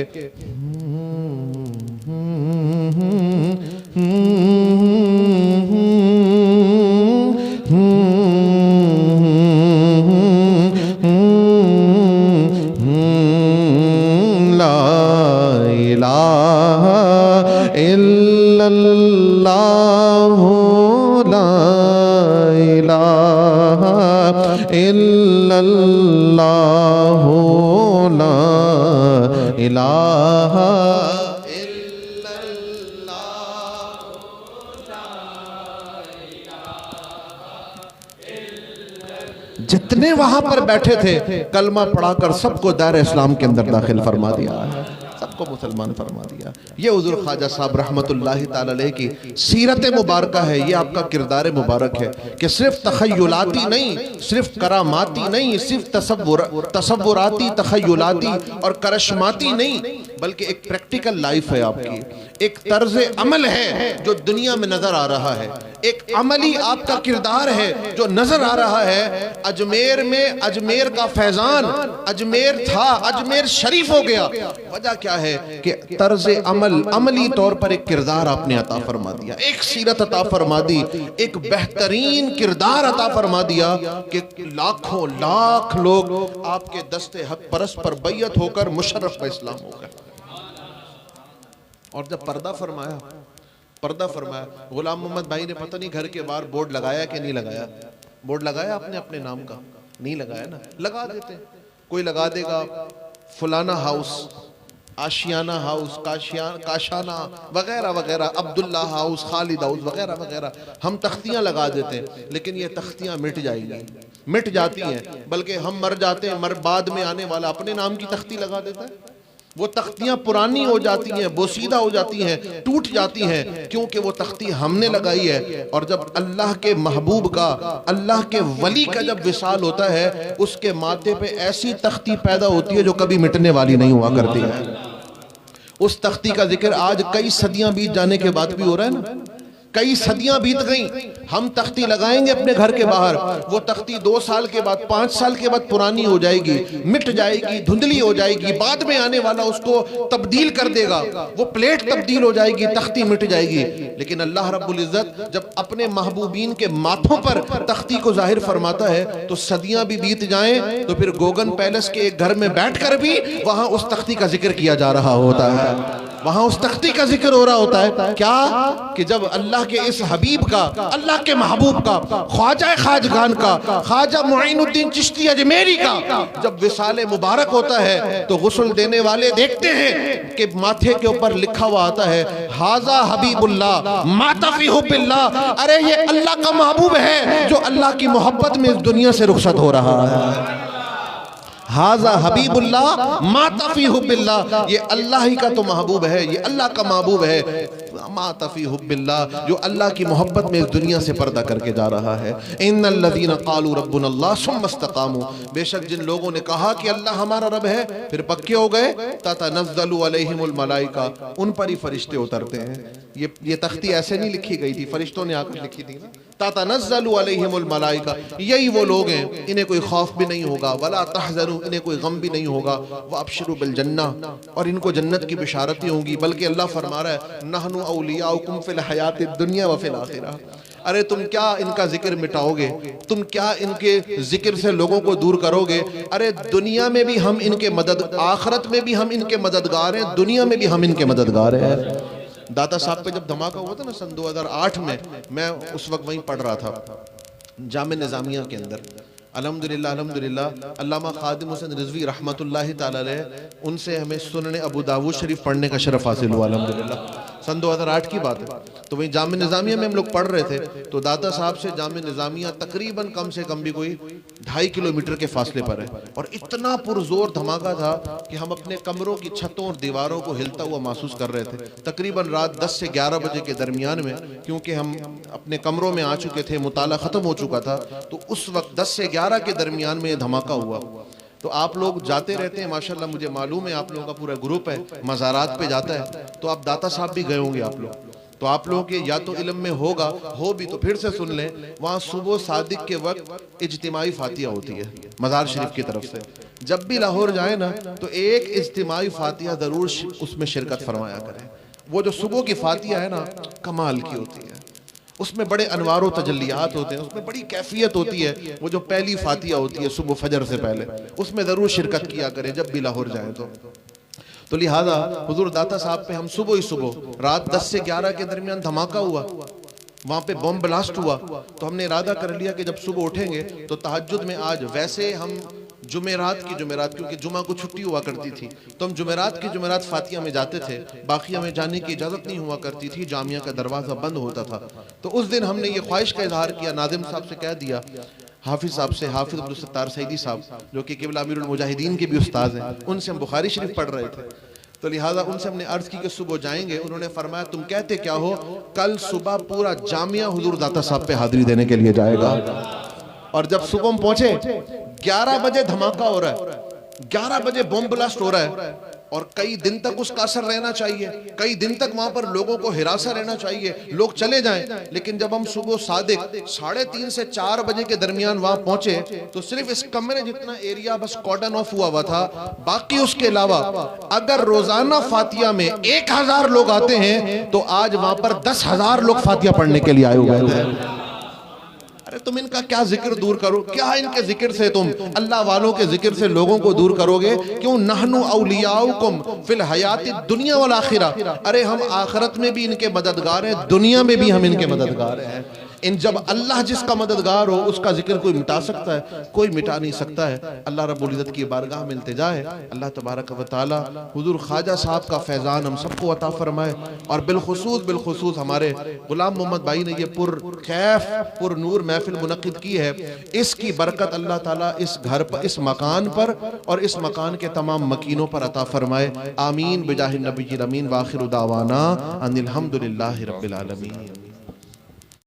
जितने वहां पर बैठे थे कलमा पढ़ाकर सबको दायरे इस्लाम के अंदर दाखिल फरमा दिया है, सबको मुसलमान फरमा दिया। ये हुजूर ख्वाजा साहब रहमतुल्लाहि ताला अलैह की सीरत मुबारक है, ये आपका किरदार मुबारक है कि सिर्फ तखय्युलाती नहीं, सिर्फ करामाती नहीं, सिर्फ तसव्वुराती तखय्युलाती और करशमाती नहीं, बल्कि एक प्रैक्टिकल लाइफ है आपकी, एक तर्ज अमल है जो दुनिया में नजर आ रहा है, एक अमली आपका किरदार है जो नजर आ रहा है। अजमेर में अजमेर का फैजान, अजमेर था, अजमेर शरीफ हो गया। वजह क्या है कि तर्ज अमल, अमली तौर पर एक किरदार आपने अता फरमा दिया, एक सीरत अता फरमा दी, एक बेहतरीन किरदार अता फरमा दिया कि लाखों लाख लोग आपके दस्ते हक परस पर बैयत होकर मुशर्रफ ब इस्लाम हो गए। और जब पर्दा फरमाया, गुलाम मोहम्मद भाई ने पता नहीं घर के बाहर बोर्ड लगाया कि नहीं लगाया, बोर्ड लगाया आपने अपने नाम का? नहीं लगाया ना, लगा देते, कोई लगा देगा फलाना हाउस, आशियाना हाउस, काशाना वगैरह वगैरह, अब्दुल्ला हाउस, खालिद हाउस वगैरह वगैरह, हम तख्तियां लगा देते हैं। लेकिन ये तख्तियां मिट जाएंगी, मिट जाती हैं, बल्कि हम मर जाते हैं, बाद में आने वाला अपने नाम की तख्ती लगा देता है। वो तख्तियां पुरानी हो जाती हैं, बोसीदा हो जाती हैं, टूट जाती हैं, क्योंकि वो तख्ती हमने लगाई है। और जब अल्लाह के महबूब का, अल्लाह के वली का जब विसाल होता है, उसके माथे पे ऐसी तख्ती पैदा होती है जो कभी मिटने वाली नहीं हुआ करती है। उस तख्ती का जिक्र आज कई सदियां बीत जाने के बाद भी हो रहा है ना। कई सदियां बीत गई, हम तख्ती लगाएंगे अपने घर के बाहर, वो तख्ती 2 साल के बाद, 5 साल के बाद पुरानी हो जाएगी, मिट जाएगी, धुंधली हो जाएगी, बाद में आने वाला उसको तब्दील कर देगा, वो प्लेट तब्दील हो जाएगी, तख्ती मिट जाएगी। लेकिन अल्लाह रब्बुल इज्जत जब अपने महबूबीन के माथों पर तख्ती को जाहिर फरमाता है, तो सदियां भी बीत जाएं तो फिर गोगन पैलेस के एक घर में बैठकर भी वहां उस तख्ती का जिक्र किया जा रहा होता है, वहां उस तख्ती का जिक्र हो रहा होता है। क्या कि जब अल्लाह के इस हबीब का, अल्लाह के महबूब का, ख्वाजा खाजगान का, ख्वाजा मुईनुद्दीन चिश्ती अजमेरी का जब विसाले मुबारक होता है, तो गुस्ल देने वाले देखते हैं कि माथे के ऊपर लिखा हुआ आता है, हाजा हबीबुल्लाह मातफी हुब्बिल्लाह। अरे ये अल्लाह का महबूब है जो अल्लाह की मोहब्बत में इस दुनिया से रुखसत हो रहा है। हाजा हबीबुल्लाह मातफी हुब्बिल्लाह, ये अल्लाह ही का तो महबूब है, ये अल्लाह का महबूब है। मातफी हुब्बिल्लाह, जो अल्लाह की मोहब्बत में इस दुनिया से पर्दा करके जा रहा है। इन्नल्लज़ीना क़ालू रब्बुनल्लाह सुम्मा इस्तक़ामू, बेशक जिन लोगों ने कहा कि अल्लाह हमारा रब है, फिर पक्के हो गए, ततनज़्ज़लु अलैहिमुल मलाइका, उन पर ही फरिश्ते उतरते हैं। ये तख्ती ऐसे नहीं लिखी गई थी, फरिश्तों ने आकर लिखी थी ना। ततनज़्ज़लु अलैहिमुल मलाइका, यही वो लोग हैं, इन्हें कोई खौफ भी नहीं होगा, वला तहज़नु, इन्हें कोई गम भी नहीं होगा, व अबशिरु बिल जन्ना, और इनको जन्नत की बिशारतें होंगी। बल्कि अल्लाह फरमा रहा है, नहनु औलियाउकुम फिल हयातिद दुनिया व फिल आखिरह। अरे तुम क्या इनका जिक्र मिटाओगे, तुम क्या इनके जिक्र से लोगों को दूर करोगे। अरे दुनिया में भी हम इनके मदद, आखिरत में भी हम इनके मददगार हैं, दुनिया में भी हम इनके मददगार हैं। दाता साहब पे जब धमाका हुआ था ना सन 2008 में, मैं उस वक्त वहीं पढ़ रहा था जामे निज़ामिया के अंदर। अल्हम्दुलिल्लाह अल्हम्दुलिल्लाह अल्लामा खादिम हुसैन रिजवी रहमतुल्लाहि ताला अलैह, उनसे हमें सुनने अबू दाऊद शरीफ पढ़ने का शरफ हासिल हुआ अल्हम्दुलिल्लाह। सन 2008 की बात है। तो वहीं जामे निज़ामिया में हम लोग पढ़ रहे थे, तो दाता साहब से जामे निज़ामिया तकरीबन कम से कम भी कोई 2.5 किलोमीटर के फासले पर है। और इतना पुरजोर धमाका था कि हम अपने कमरों की छतों और दीवारों को हिलता हुआ महसूस कर रहे थे। तकरीबन रात 10 से 11 बजे के दरमियान में, क्योंकि हम अपने कमरों में आ चुके थे, मुताला ख़त्म हो चुका था, तो उस वक्त 10 से 11 के दरमियान में धमाका हुआ। तो आप लोग जाते रहते हैं माशाल्लाह, मुझे मालूम है आप लोगों का पूरा ग्रुप है, मज़ारात पे जाता है, तो आप दाता साहब भी गए होंगे आप लोग, तो आप लोगों के या तो इल्म में होगा, हो भी तो फिर से सुन लें। वहाँ सुबह सादिक के वक्त इज्तिमाई फातिहा होती है मज़ार शरीफ की तरफ से। जब भी लाहौर जाए ना, तो एक इज्तिमाई फातिहा ज़रूर उसमें शिरकत फरमाया करें। वो जो सुबह की फातिहा है ना, कमाल की होती है, उसमें बड़े अनवार तजल्लियात होते हैं, उसमें बड़ी कैफियत होती है। वो जो पहली फातिहा होती है सुबह फजर से पहले, उसमें ज़रूर शिरकत किया करें जब भी लाहौर जाएं तो लिहाजा हुजूर दाता साहब पे हम सुबह ही सुबह रात 10 से 11 के दरमियान धमाका हुआ, वहाँ पे बम ब्लास्ट हुआ। तो हमने इरादा कर लिया कि जब सुबह उठेंगे तो तहज्जुद में, आज वैसे हम जुमेरात, क्योंकि जुमा को छुट्टी हुआ करती थी, तो हम जुमेरात फातिहा में जाते थे, बाकिया में जाने की इजाज़त नहीं हुआ करती थी, जामिया का दरवाज़ा बंद होता था। तो उस दिन हमने ये ख्वाहिश का इजहार किया, नादिम साहब से कह दिया, हाफिज़ साहब से, हाफिज़ अब्दुल सत्तार सईदी साहब जो कि क़िबला अमीरुल मुजाहिदीन के भी उस्ताद हैं, उनसे हम बुखारी शरीफ पढ़ रहे थे। तो लिहाजा उनसे हमने अर्ज़ की कि सुबह जाएंगे। उन्होंने फरमाया, तुम कहते क्या हो, कल सुबह पूरा जामिया हुजूर दाता साहब पे हाजिरी देने के लिए जाएगा। और जब सुबह हम पहुंचे, 11 बजे धमाका हो रहा है, 11 बजे बम ब्लास्ट हो रहा है, और कई दिन तक उसका असर रहना चाहिए, कई दिन तक वहां पर लोगों को हिरासा रहना चाहिए, लोग चले जाएं। लेकिन जब हम सुबह सादिक 3:30 से 4 बजे के दरमियान वहां पहुंचे, तो सिर्फ इस कमरे जितना एरिया बस कॉर्डन ऑफ हुआ था। बाकी उसके अलावा अगर रोजाना फातिहा में 1000 लोग आते हैं, तो आज वहां पर 10,000 लोग फातिहा पढ़ने के लिए आए हुए थे। अरे तुम इनका क्या जिक्र दूर करो, क्या इनके जिक्र से तुम अल्लाह वालों के जिक्र से लोगों को दूर करोगे? क्यों, नहनु औलियाउकुम फिल हयाति दुनिया वल आखिरा। अरे हम आखिरत में भी इनके मददगार हैं, दुनिया में भी हम इनके मददगार हैं। इन जब अल्लाह जिसका मददगार हो उसका जिक्र कोई मिटा सकता है? कोई मिटा नहीं सकता है। अल्लाह रब्बुल इज़्ज़त की बारगाह में इल्तिजा है, अल्लाह तबारक व तआला हुजूर ख्वाजा साहब का फैज़ान हम सबको अता फरमाए, और बिलखुसूस हमारे गुलाम मोहम्मद भाई ने ये पुरखैफ पुरनूर महफिल मुनक्किद की है, इसकी बरकत अल्लाह ताला इस घर पर, इस मकान पर और इस मकान के तमाम मकीनों पर अता फरमाए। आमीन बिजाहि नबी अमीन। व आखिरु दावाना अनिल हम्दुलिल्लाहि रब्बिल आलमीन।